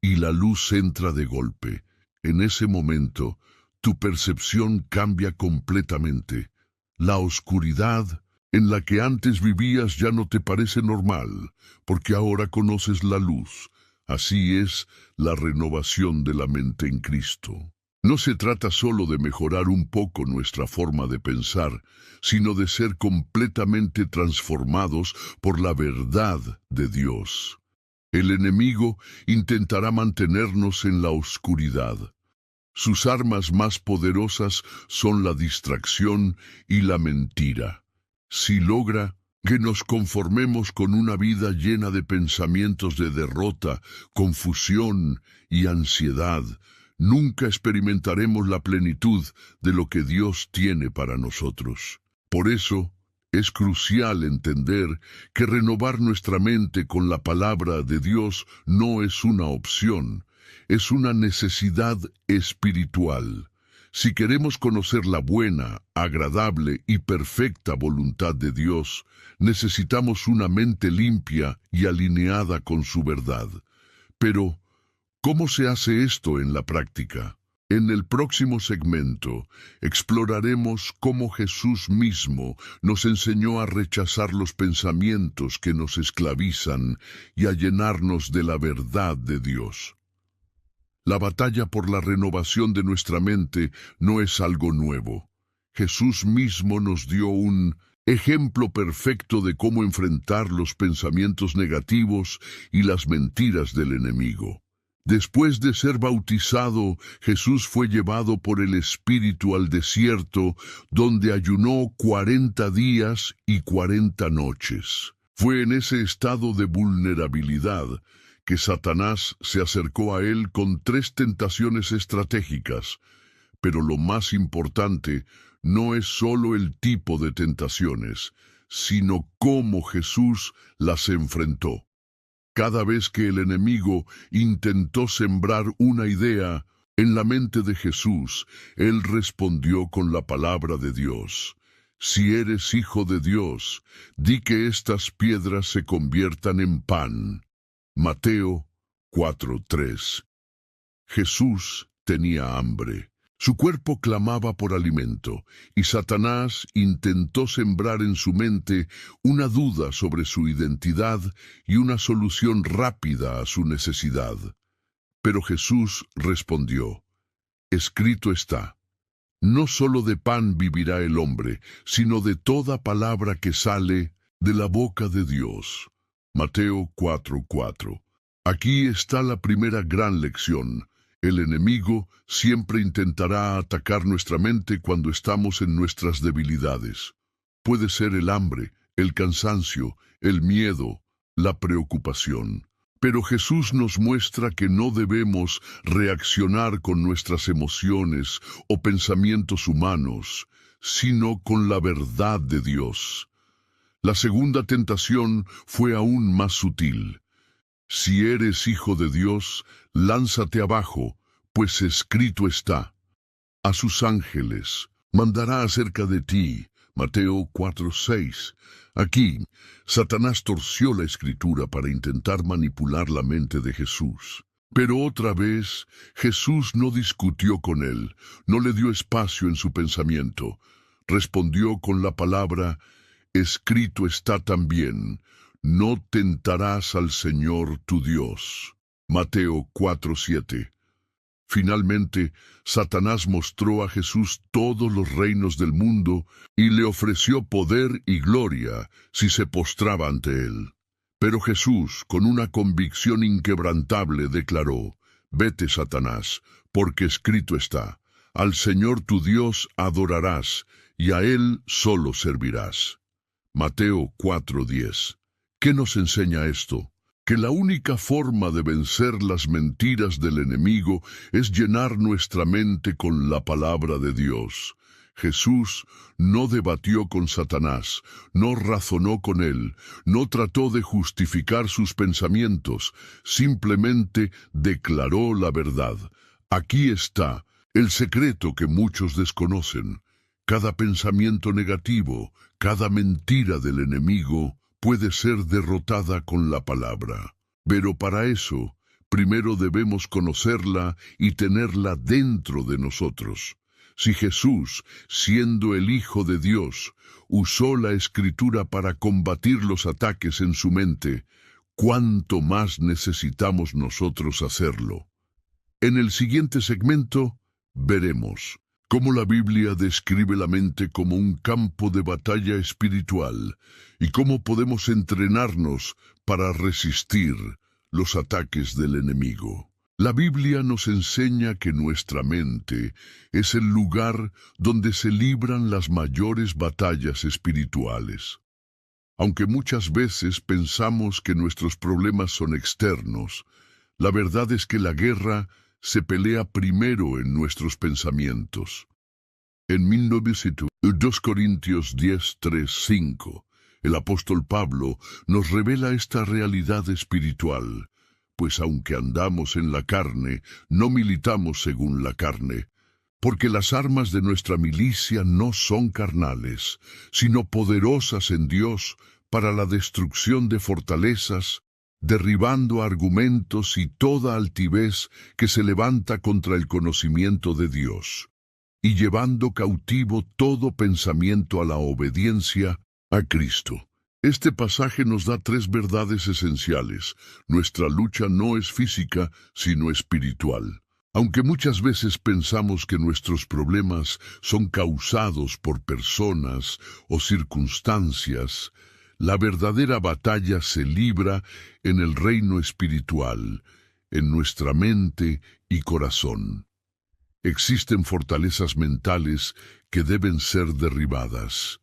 y la luz entra de golpe. En ese momento, tu percepción cambia completamente. La oscuridad en la que antes vivías ya no te parece normal, porque ahora conoces la luz. Así es la renovación de la mente en Cristo. No se trata solo de mejorar un poco nuestra forma de pensar, sino de ser completamente transformados por la verdad de Dios. El enemigo intentará mantenernos en la oscuridad. Sus armas más poderosas son la distracción y la mentira. Si logra que nos conformemos con una vida llena de pensamientos de derrota, confusión y ansiedad, nunca experimentaremos la plenitud de lo que Dios tiene para nosotros. Por eso, es crucial entender que renovar nuestra mente con la palabra de Dios no es una opción, es una necesidad espiritual. Si queremos conocer la buena, agradable y perfecta voluntad de Dios, necesitamos una mente limpia y alineada con su verdad. Pero, ¿cómo se hace esto en la práctica? En el próximo segmento exploraremos cómo Jesús mismo nos enseñó a rechazar los pensamientos que nos esclavizan y a llenarnos de la verdad de Dios. La batalla por la renovación de nuestra mente no es algo nuevo. Jesús mismo nos dio un ejemplo perfecto de cómo enfrentar los pensamientos negativos y las mentiras del enemigo. Después de ser bautizado, Jesús fue llevado por el Espíritu al desierto, donde ayunó 40 días y 40 noches. Fue en ese estado de vulnerabilidad que Satanás se acercó a él con 3 tentaciones estratégicas. Pero lo más importante no es solo el tipo de tentaciones, sino cómo Jesús las enfrentó. Cada vez que el enemigo intentó sembrar una idea en la mente de Jesús, él respondió con la palabra de Dios. Si eres hijo de Dios, di que estas piedras se conviertan en pan. Mateo 4:3. Jesús tenía hambre. Su cuerpo clamaba por alimento, y Satanás intentó sembrar en su mente una duda sobre su identidad y una solución rápida a su necesidad. Pero Jesús respondió, escrito está, no solo de pan vivirá el hombre, sino de toda palabra que sale de la boca de Dios. Mateo 4:4. Aquí está la primera gran lección. El enemigo siempre intentará atacar nuestra mente cuando estamos en nuestras debilidades. Puede ser el hambre, el cansancio, el miedo, la preocupación. Pero Jesús nos muestra que no debemos reaccionar con nuestras emociones o pensamientos humanos, sino con la verdad de Dios. La segunda tentación fue aún más sutil. Si eres hijo de Dios, lánzate abajo, pues escrito está. A sus ángeles mandará acerca de ti. Mateo 4:6. Aquí, Satanás torció la escritura para intentar manipular la mente de Jesús. Pero otra vez, Jesús no discutió con él, no le dio espacio en su pensamiento. Respondió con la palabra, escrito está también, no tentarás al Señor tu Dios. Mateo 4:7. Finalmente, Satanás mostró a Jesús todos los reinos del mundo y le ofreció poder y gloria si se postraba ante él. Pero Jesús, con una convicción inquebrantable, declaró, vete, Satanás, porque escrito está, al Señor tu Dios adorarás, y a Él solo servirás. Mateo 4:10. ¿Qué nos enseña esto? Que la única forma de vencer las mentiras del enemigo es llenar nuestra mente con la palabra de Dios. Jesús no debatió con Satanás, no razonó con él, no trató de justificar sus pensamientos, simplemente declaró la verdad. Aquí está el secreto que muchos desconocen. Cada pensamiento negativo, cada mentira del enemigo puede ser derrotada con la palabra. Pero para eso, primero debemos conocerla y tenerla dentro de nosotros. Si Jesús, siendo el Hijo de Dios, usó la Escritura para combatir los ataques en su mente, ¿cuánto más necesitamos nosotros hacerlo? En el siguiente segmento, veremos cómo la Biblia describe la mente como un campo de batalla espiritual y cómo podemos entrenarnos para resistir los ataques del enemigo. La Biblia nos enseña que nuestra mente es el lugar donde se libran las mayores batallas espirituales. Aunque muchas veces pensamos que nuestros problemas son externos, la verdad es que la guerra se pelea primero en nuestros pensamientos. En 2 Corintios 10:3-5, el apóstol Pablo nos revela esta realidad espiritual, pues aunque andamos en la carne, no militamos según la carne, porque las armas de nuestra milicia no son carnales, sino poderosas en Dios para la destrucción de fortalezas, derribando argumentos y toda altivez que se levanta contra el conocimiento de Dios, y llevando cautivo todo pensamiento a la obediencia a Cristo. Este pasaje nos da tres verdades esenciales. Nuestra lucha no es física, sino espiritual. Aunque muchas veces pensamos que nuestros problemas son causados por personas o circunstancias, la verdadera batalla se libra en el reino espiritual, en nuestra mente y corazón. Existen fortalezas mentales que deben ser derribadas.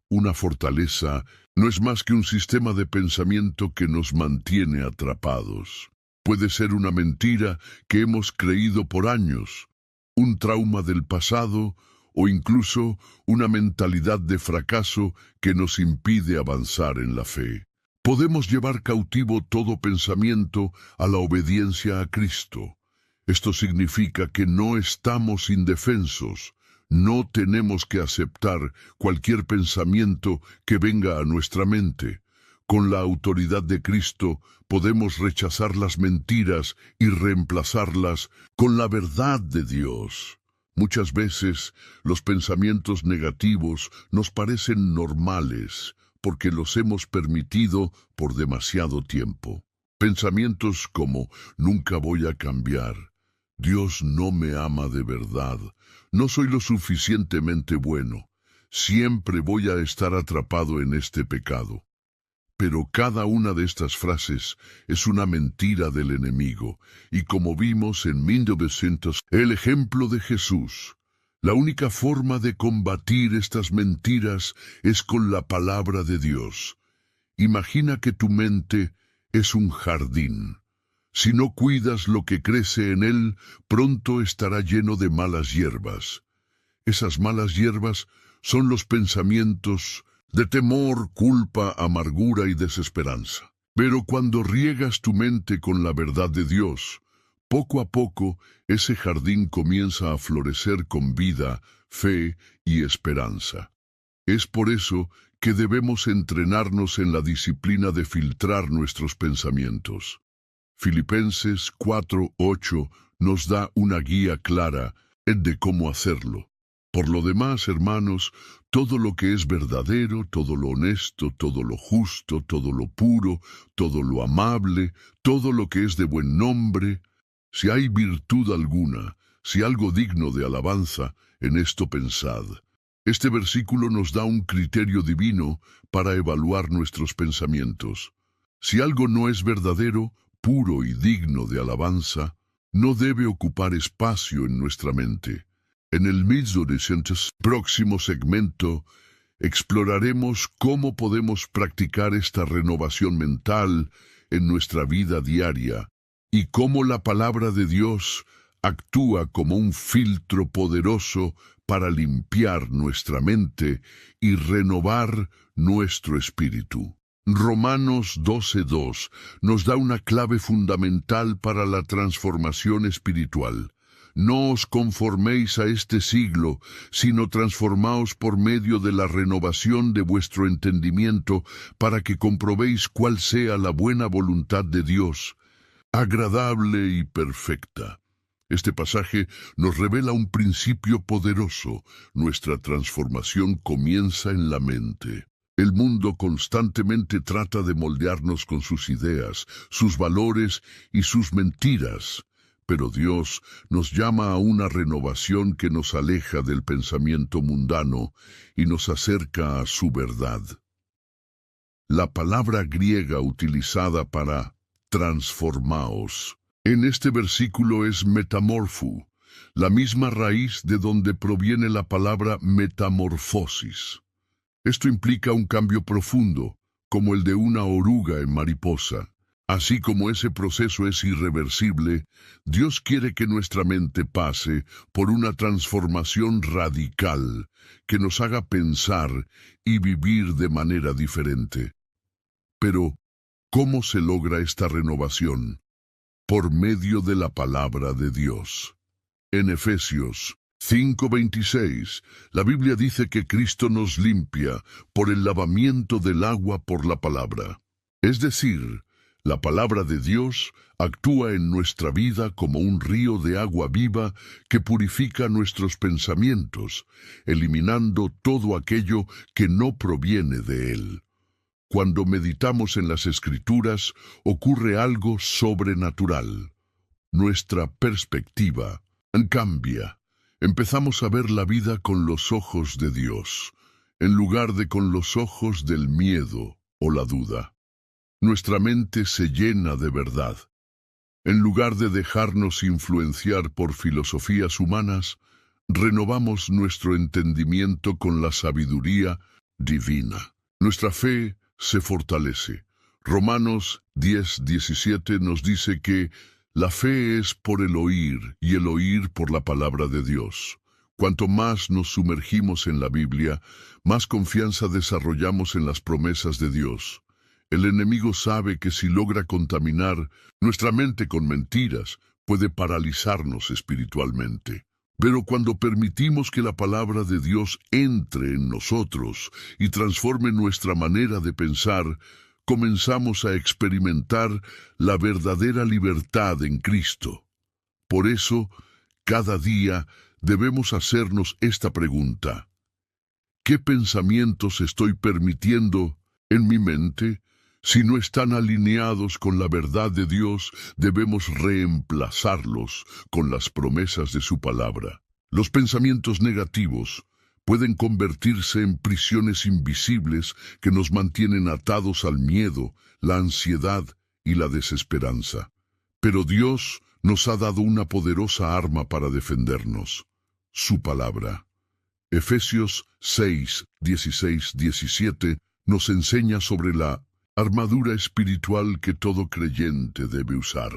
Una fortaleza no es más que un sistema de pensamiento que nos mantiene atrapados. Puede ser una mentira que hemos creído por años, un trauma del pasado o incluso una mentalidad de fracaso que nos impide avanzar en la fe. Podemos llevar cautivo todo pensamiento a la obediencia a Cristo. Esto significa que no estamos indefensos. No tenemos que aceptar cualquier pensamiento que venga a nuestra mente. Con la autoridad de Cristo podemos rechazar las mentiras y reemplazarlas con la verdad de Dios. Muchas veces los pensamientos negativos nos parecen normales porque los hemos permitido por demasiado tiempo. Pensamientos como nunca voy a cambiar, Dios no me ama de verdad, no soy lo suficientemente bueno, siempre voy a estar atrapado en este pecado. Pero cada una de estas frases es una mentira del enemigo, y como vimos en 1900, el ejemplo de Jesús, la única forma de combatir estas mentiras es con la palabra de Dios. Imagina que tu mente es un jardín. Si no cuidas lo que crece en él, pronto estará lleno de malas hierbas. Esas malas hierbas son los pensamientos de temor, culpa, amargura y desesperanza. Pero cuando riegas tu mente con la verdad de Dios, poco a poco ese jardín comienza a florecer con vida, fe y esperanza. Es por eso que debemos entrenarnos en la disciplina de filtrar nuestros pensamientos. Filipenses 4:8 nos da una guía clara de cómo hacerlo. Por lo demás, hermanos, todo lo que es verdadero, todo lo honesto, todo lo justo, todo lo puro, todo lo amable, todo lo que es de buen nombre, si hay virtud alguna, si algo digno de alabanza, en esto pensad. Este versículo nos da un criterio divino para evaluar nuestros pensamientos. Si algo no es verdadero, puro y digno de alabanza, no debe ocupar espacio en nuestra mente. En el mismo próximo segmento, exploraremos cómo podemos practicar esta renovación mental en nuestra vida diaria y cómo la palabra de Dios actúa como un filtro poderoso para limpiar nuestra mente y renovar nuestro espíritu. Romanos 12:2 nos da una clave fundamental para la transformación espiritual. No os conforméis a este siglo, sino transformaos por medio de la renovación de vuestro entendimiento, para que comprobéis cuál sea la buena voluntad de Dios, agradable y perfecta. Este pasaje nos revela un principio poderoso. Nuestra transformación comienza en la mente. El mundo constantemente trata de moldearnos con sus ideas, sus valores y sus mentiras. Pero Dios nos llama a una renovación que nos aleja del pensamiento mundano y nos acerca a su verdad. La palabra griega utilizada para transformaos en este versículo es metamorfo, la misma raíz de donde proviene la palabra metamorfosis. Esto implica un cambio profundo, como el de una oruga en mariposa. Así como ese proceso es irreversible, Dios quiere que nuestra mente pase por una transformación radical que nos haga pensar y vivir de manera diferente. Pero, ¿cómo se logra esta renovación? Por medio de la palabra de Dios. En Efesios 5:26, la Biblia dice que Cristo nos limpia por el lavamiento del agua por la palabra. Es decir, La palabra de Dios actúa en nuestra vida como un río de agua viva que purifica nuestros pensamientos, eliminando todo aquello que no proviene de Él. Cuando meditamos en las Escrituras, ocurre algo sobrenatural. Nuestra perspectiva cambia. Empezamos a ver la vida con los ojos de Dios, en lugar de con los ojos del miedo o la duda. Nuestra mente se llena de verdad. En lugar de dejarnos influenciar por filosofías humanas, renovamos nuestro entendimiento con la sabiduría divina. Nuestra fe se fortalece. Romanos 10:17 nos dice que la fe es por el oír y el oír por la palabra de Dios. Cuanto más nos sumergimos en la Biblia, más confianza desarrollamos en las promesas de Dios. El enemigo sabe que si logra contaminar nuestra mente con mentiras, puede paralizarnos espiritualmente. Pero cuando permitimos que la palabra de Dios entre en nosotros y transforme nuestra manera de pensar, comenzamos a experimentar la verdadera libertad en Cristo. Por eso, cada día debemos hacernos esta pregunta: ¿qué pensamientos estoy permitiendo en mi mente? Si no están alineados con la verdad de Dios, debemos reemplazarlos con las promesas de su palabra. Los pensamientos negativos pueden convertirse en prisiones invisibles que nos mantienen atados al miedo, la ansiedad y la desesperanza. Pero Dios nos ha dado una poderosa arma para defendernos: su palabra. Efesios 6:16-17 nos enseña sobre la armadura espiritual que todo creyente debe usar.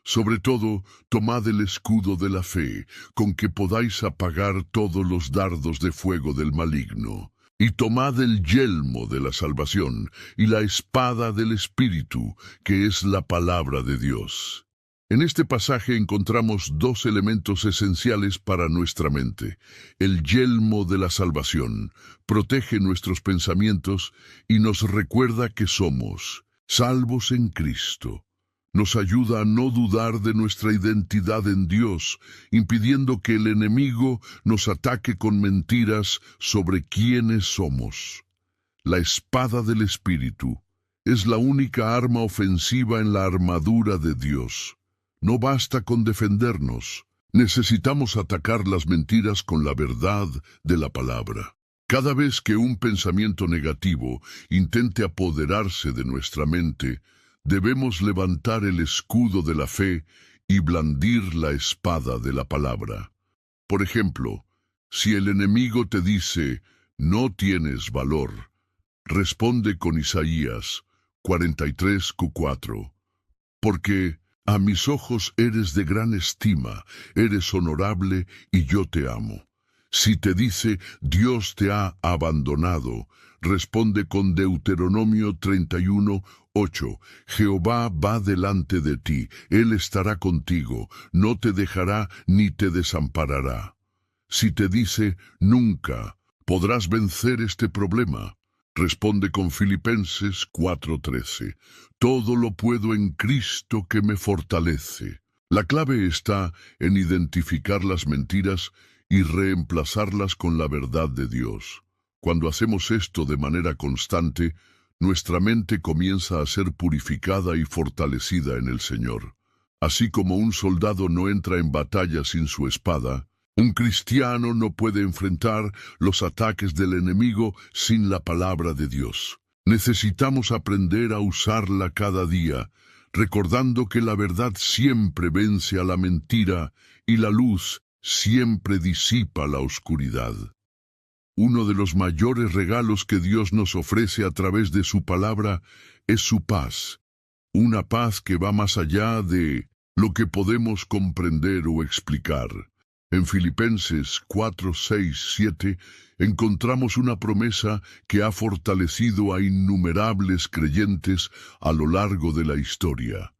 Sobre todo, tomad el escudo de la fe, con que podáis apagar todos los dardos de fuego del maligno. Y tomad el yelmo de la salvación y la espada del Espíritu, que es la palabra de Dios. En este pasaje encontramos dos elementos esenciales para nuestra mente. El yelmo de la salvación protege nuestros pensamientos y nos recuerda que somos salvos en Cristo. Nos ayuda a no dudar de nuestra identidad en Dios, impidiendo que el enemigo nos ataque con mentiras sobre quiénes somos. La espada del Espíritu es la única arma ofensiva en la armadura de Dios. No basta con defendernos. Necesitamos atacar las mentiras con la verdad de la palabra. Cada vez que un pensamiento negativo intente apoderarse de nuestra mente, debemos levantar el escudo de la fe y blandir la espada de la palabra. Por ejemplo, si el enemigo te dice, no tienes valor, responde con Isaías 43:4, porque a mis ojos eres de gran estima, eres honorable y yo te amo. Si te dice, Dios te ha abandonado, responde con Deuteronomio 31:8, Jehová va delante de ti, Él estará contigo, no te dejará ni te desamparará. Si te dice, nunca podrás vencer este problema, responde con Filipenses 4:13, todo lo puedo en Cristo que me fortalece. La clave está en identificar las mentiras y reemplazarlas con la verdad de Dios. Cuando hacemos esto de manera constante, nuestra mente comienza a ser purificada y fortalecida en el Señor. Así como un soldado no entra en batalla sin su espada, un cristiano no puede enfrentar los ataques del enemigo sin la palabra de Dios. Necesitamos aprender a usarla cada día, recordando que la verdad siempre vence a la mentira y la luz siempre disipa la oscuridad. Uno de los mayores regalos que Dios nos ofrece a través de su palabra es su paz, una paz que va más allá de lo que podemos comprender o explicar. En Filipenses 4:6-7 encontramos una promesa que ha fortalecido a innumerables creyentes a lo largo de la historia.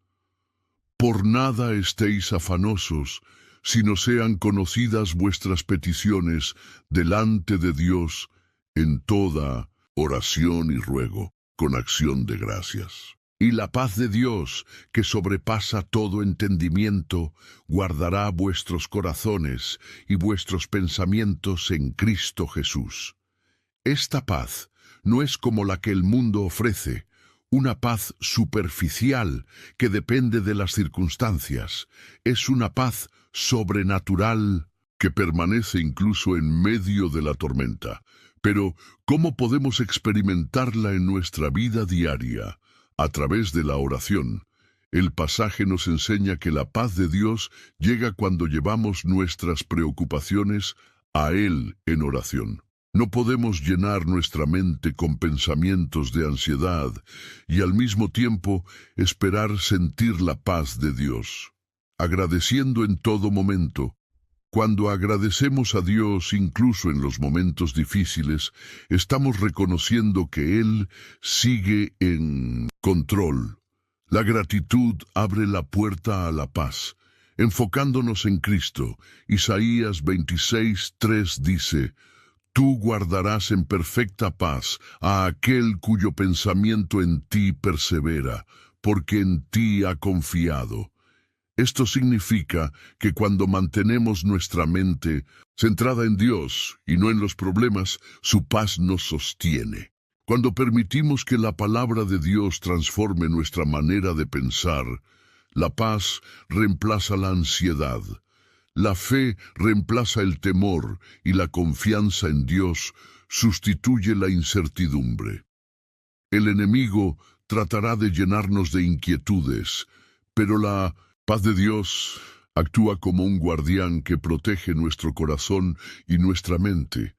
Por nada estéis afanosos, sino sean conocidas vuestras peticiones delante de Dios en toda oración y ruego, con acción de gracias. Y la paz de Dios, que sobrepasa todo entendimiento, guardará vuestros corazones y vuestros pensamientos en Cristo Jesús. Esta paz no es como la que el mundo ofrece, una paz superficial que depende de las circunstancias. Es una paz sobrenatural que permanece incluso en medio de la tormenta. Pero, ¿cómo podemos experimentarla en nuestra vida diaria? A través de la oración. El pasaje nos enseña que la paz de Dios llega cuando llevamos nuestras preocupaciones a Él en oración. No podemos llenar nuestra mente con pensamientos de ansiedad y al mismo tiempo esperar sentir la paz de Dios. Agradeciendo en todo momento. Cuando agradecemos a Dios incluso en los momentos difíciles, estamos reconociendo que Él sigue en control. La gratitud abre la puerta a la paz. Enfocándonos en Cristo, Isaías 26:3 dice: Tú guardarás en perfecta paz a aquel cuyo pensamiento en ti persevera, porque en ti ha confiado. Esto significa que cuando mantenemos nuestra mente centrada en Dios y no en los problemas, su paz nos sostiene. Cuando permitimos que la palabra de Dios transforme nuestra manera de pensar, la paz reemplaza la ansiedad. La fe reemplaza el temor y la confianza en Dios sustituye la incertidumbre. El enemigo tratará de llenarnos de inquietudes, pero la paz de Dios actúa como un guardián que protege nuestro corazón y nuestra mente.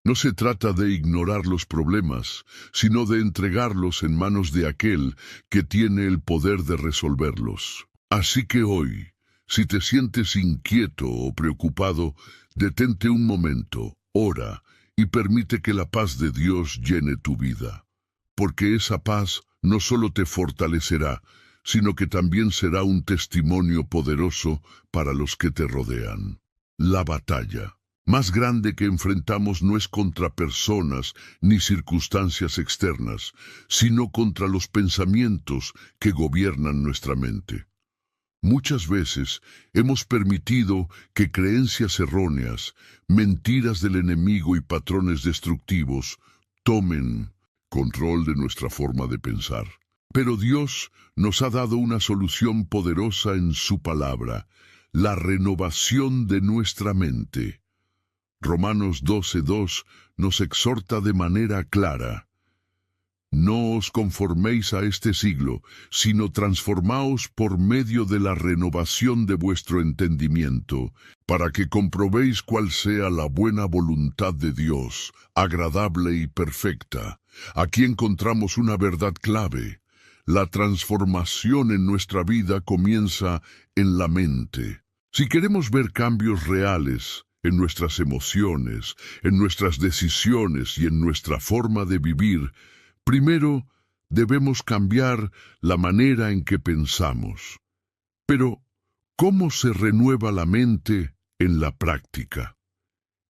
No se trata de ignorar los problemas, sino de entregarlos en manos de aquel que tiene el poder de resolverlos. Así que hoy, si te sientes inquieto o preocupado, detente un momento, ora y permite que la paz de Dios llene tu vida. Porque esa paz no solo te fortalecerá, sino que también será un testimonio poderoso para los que te rodean. La batalla más grande que enfrentamos no es contra personas ni circunstancias externas, sino contra los pensamientos que gobiernan nuestra mente. Muchas veces hemos permitido que creencias erróneas, mentiras del enemigo y patrones destructivos tomen control de nuestra forma de pensar. Pero Dios nos ha dado una solución poderosa en su palabra, la renovación de nuestra mente. Romanos 12:2 nos exhorta de manera clara: No os conforméis a este siglo, sino transformaos por medio de la renovación de vuestro entendimiento, para que comprobéis cuál sea la buena voluntad de Dios, agradable y perfecta. Aquí encontramos una verdad clave. La transformación en nuestra vida comienza en la mente. Si queremos ver cambios reales en nuestras emociones, en nuestras decisiones y en nuestra forma de vivir, primero debemos cambiar la manera en que pensamos. Pero, ¿cómo se renueva la mente en la práctica?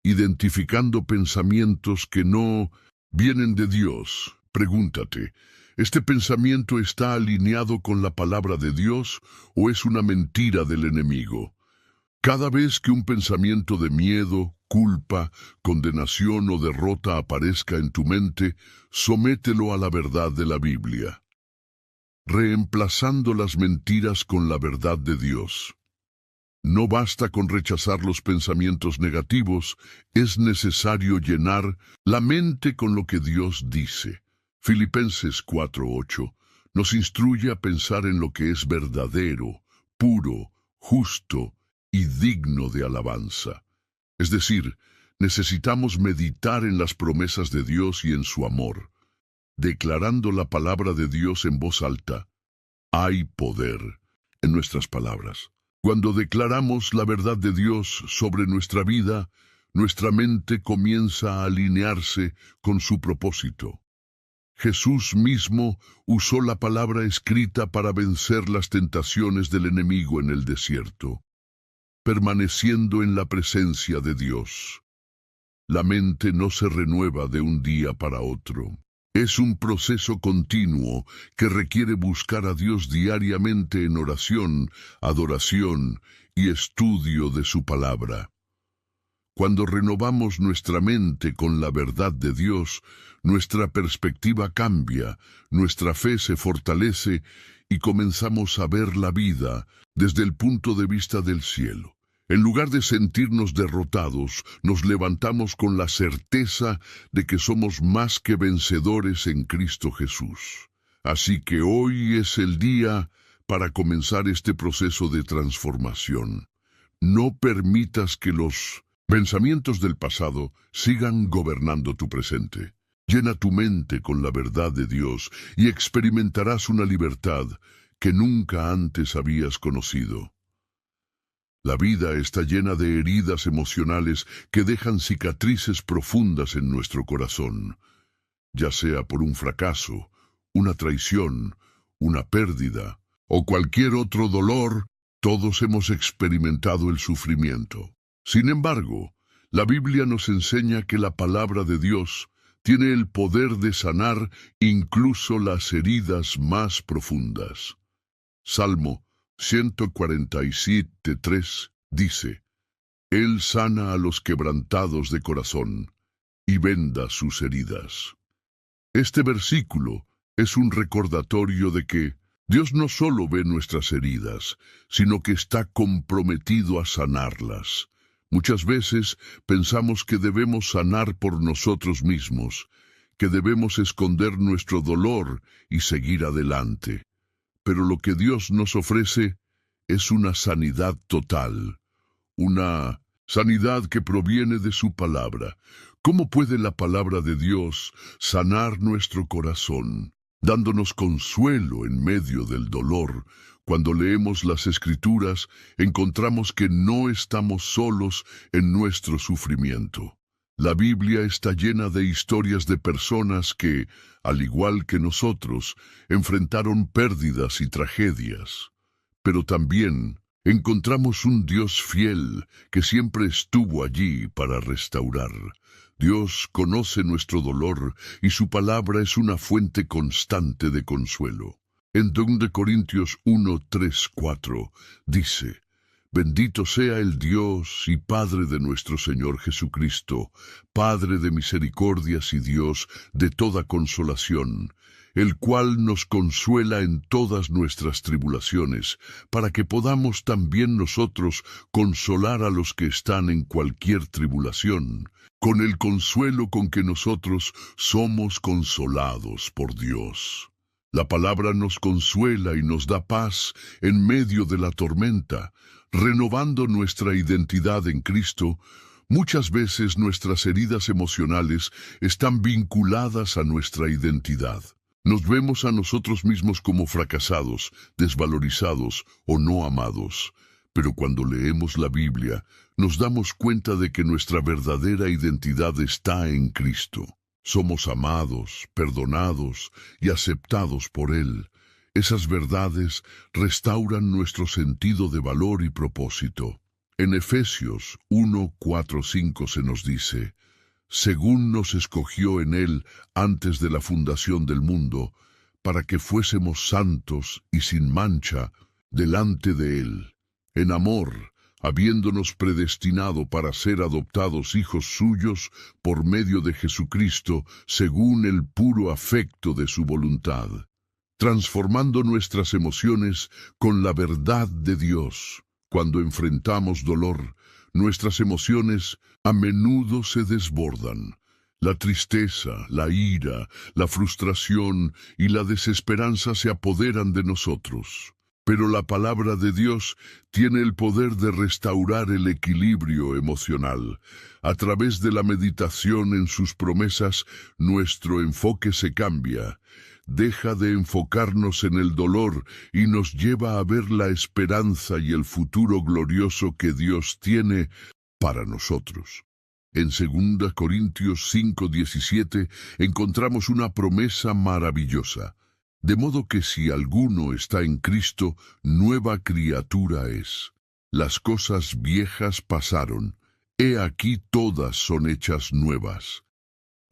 Identificando pensamientos que no vienen de Dios. Pregúntate: ¿este pensamiento está alineado con la palabra de Dios o es una mentira del enemigo? Cada vez que un pensamiento de miedo, culpa, condenación o derrota aparezca en tu mente, somételo a la verdad de la Biblia, reemplazando las mentiras con la verdad de Dios. No basta con rechazar los pensamientos negativos, es necesario llenar la mente con lo que Dios dice. Filipenses 4:8 nos instruye a pensar en lo que es verdadero, puro, justo y digno de alabanza. Es decir, necesitamos meditar en las promesas de Dios y en su amor. Declarando la palabra de Dios en voz alta, hay poder en nuestras palabras. Cuando declaramos la verdad de Dios sobre nuestra vida, nuestra mente comienza a alinearse con su propósito. Jesús mismo usó la palabra escrita para vencer las tentaciones del enemigo en el desierto, permaneciendo en la presencia de Dios. La mente no se renueva de un día para otro. Es un proceso continuo que requiere buscar a Dios diariamente en oración, adoración y estudio de su palabra. Cuando renovamos nuestra mente con la verdad de Dios, nuestra perspectiva cambia, nuestra fe se fortalece y comenzamos a ver la vida desde el punto de vista del cielo. En lugar de sentirnos derrotados, nos levantamos con la certeza de que somos más que vencedores en Cristo Jesús. Así que hoy es el día para comenzar este proceso de transformación. No permitas que los pensamientos del pasado sigan gobernando tu presente. Llena tu mente con la verdad de Dios y experimentarás una libertad que nunca antes habías conocido. La vida está llena de heridas emocionales que dejan cicatrices profundas en nuestro corazón, ya sea por un fracaso, una traición, una pérdida o cualquier otro dolor. Todos hemos experimentado el sufrimiento. Sin embargo, la Biblia nos enseña que la palabra de Dios tiene el poder de sanar incluso las heridas más profundas. Salmo 147:3 dice: Él sana a los quebrantados de corazón y venda sus heridas. Este versículo es un recordatorio de que Dios no solo ve nuestras heridas, sino que está comprometido a sanarlas. Muchas veces pensamos que debemos sanar por nosotros mismos, que debemos esconder nuestro dolor y seguir adelante. Pero lo que Dios nos ofrece es una sanidad total, una sanidad que proviene de su palabra. ¿Cómo puede la palabra de Dios sanar nuestro corazón, dándonos consuelo en medio del dolor? Cuando leemos las Escrituras, encontramos que no estamos solos en nuestro sufrimiento. La Biblia está llena de historias de personas que, al igual que nosotros, enfrentaron pérdidas y tragedias. Pero también encontramos un Dios fiel que siempre estuvo allí para restaurar. Dios conoce nuestro dolor y su palabra es una fuente constante de consuelo. En 2 Corintios 1:3-4 dice: Bendito sea el Dios y Padre de nuestro Señor Jesucristo, Padre de misericordias y Dios de toda consolación, el cual nos consuela en todas nuestras tribulaciones, para que podamos también nosotros consolar a los que están en cualquier tribulación, con el consuelo con que nosotros somos consolados por Dios. La palabra nos consuela y nos da paz en medio de la tormenta, renovando nuestra identidad en Cristo. Muchas veces nuestras heridas emocionales están vinculadas a nuestra identidad. Nos vemos a nosotros mismos como fracasados, desvalorizados o no amados. Pero cuando leemos la Biblia, nos damos cuenta de que nuestra verdadera identidad está en Cristo. Somos amados, perdonados y aceptados por Él. Esas verdades restauran nuestro sentido de valor y propósito. En Efesios 1:4-5 se nos dice: según nos escogió en Él antes de la fundación del mundo, para que fuésemos santos y sin mancha delante de Él, en amor, habiéndonos predestinado para ser adoptados hijos suyos por medio de Jesucristo, según el puro afecto de su voluntad, transformando nuestras emociones con la verdad de Dios. Cuando enfrentamos dolor, nuestras emociones a menudo se desbordan. La tristeza, la ira, la frustración y la desesperanza se apoderan de nosotros. Pero la palabra de Dios tiene el poder de restaurar el equilibrio emocional. A través de la meditación en sus promesas, nuestro enfoque se cambia. Deja de enfocarnos en el dolor y nos lleva a ver la esperanza y el futuro glorioso que Dios tiene para nosotros. En 2 Corintios 5:17 encontramos una promesa maravillosa. De modo que si alguno está en Cristo, nueva criatura es. Las cosas viejas pasaron, he aquí todas son hechas nuevas.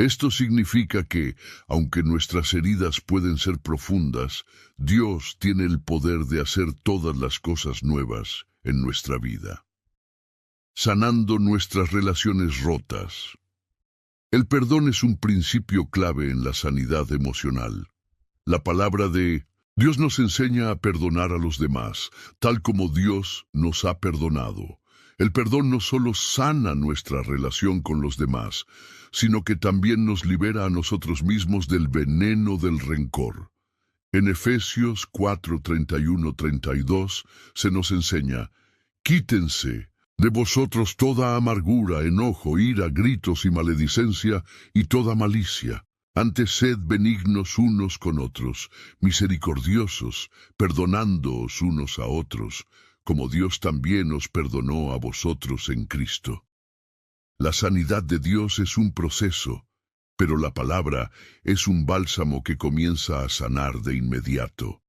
Esto significa que, aunque nuestras heridas pueden ser profundas, Dios tiene el poder de hacer todas las cosas nuevas en nuestra vida, sanando nuestras relaciones rotas. El perdón es un principio clave en la sanidad emocional. La palabra de Dios nos enseña a perdonar a los demás, tal como Dios nos ha perdonado. El perdón no solo sana nuestra relación con los demás, sino que también nos libera a nosotros mismos del veneno del rencor. En Efesios 4:31-32 se nos enseña: quítense de vosotros toda amargura, enojo, ira, gritos y maledicencia y toda malicia. Antes sed benignos unos con otros, misericordiosos, perdonándoos unos a otros, como Dios también os perdonó a vosotros en Cristo. La sanidad de Dios es un proceso, pero la palabra es un bálsamo que comienza a sanar de inmediato.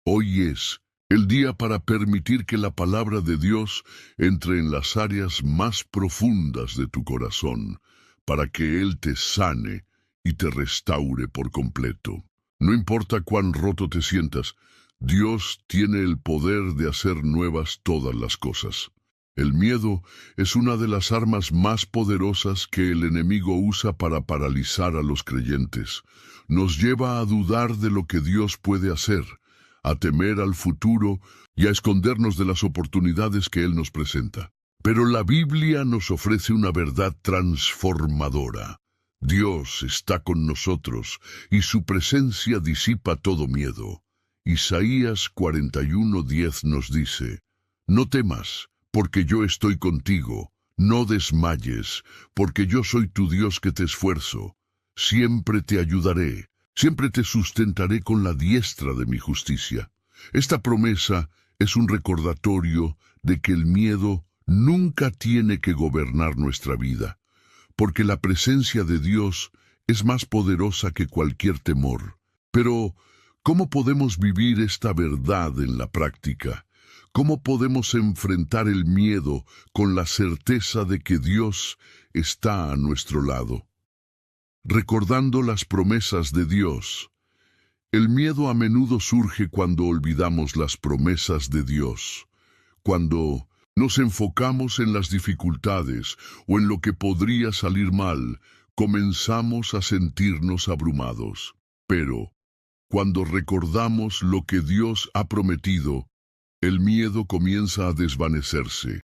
Hoy es el día para permitir que la palabra de Dios entre en las áreas más profundas de tu corazón, para que Él te sane y te restaure por completo. No importa cuán roto te sientas, Dios tiene el poder de hacer nuevas todas las cosas. El miedo es una de las armas más poderosas que el enemigo usa para paralizar a los creyentes. Nos lleva a dudar de lo que Dios puede hacer, a temer al futuro y a escondernos de las oportunidades que Él nos presenta. Pero la Biblia nos ofrece una verdad transformadora. Dios está con nosotros y su presencia disipa todo miedo. Isaías 41:10 nos dice: no temas, porque yo estoy contigo. No desmayes, porque yo soy tu Dios que te esfuerzo. Siempre te ayudaré, siempre te sustentaré con la diestra de mi justicia. Esta promesa es un recordatorio de que el miedo nunca tiene que gobernar nuestra vida, porque la presencia de Dios es más poderosa que cualquier temor. Pero, ¿cómo podemos vivir esta verdad en la práctica? ¿Cómo podemos enfrentar el miedo con la certeza de que Dios está a nuestro lado? Recordando las promesas de Dios. El miedo a menudo surge cuando olvidamos las promesas de Dios, cuando nos enfocamos en las dificultades o en lo que podría salir mal, comenzamos a sentirnos abrumados. Pero, cuando recordamos lo que Dios ha prometido, el miedo comienza a desvanecerse.